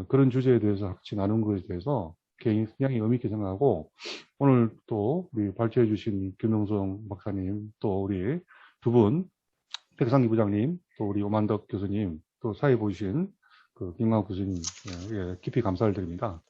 그런 주제에 대해서 같이 나눈 것에 대해서 굉장히 의미 있게 생각하고 오늘 또 우리 발제해 주신 김영성 박사님 또 우리 두 분 백상기 부장님 또 우리 오만덕 교수님 또 사회 보이신 그 김광욱 교수님 예, 깊이 감사를 드립니다.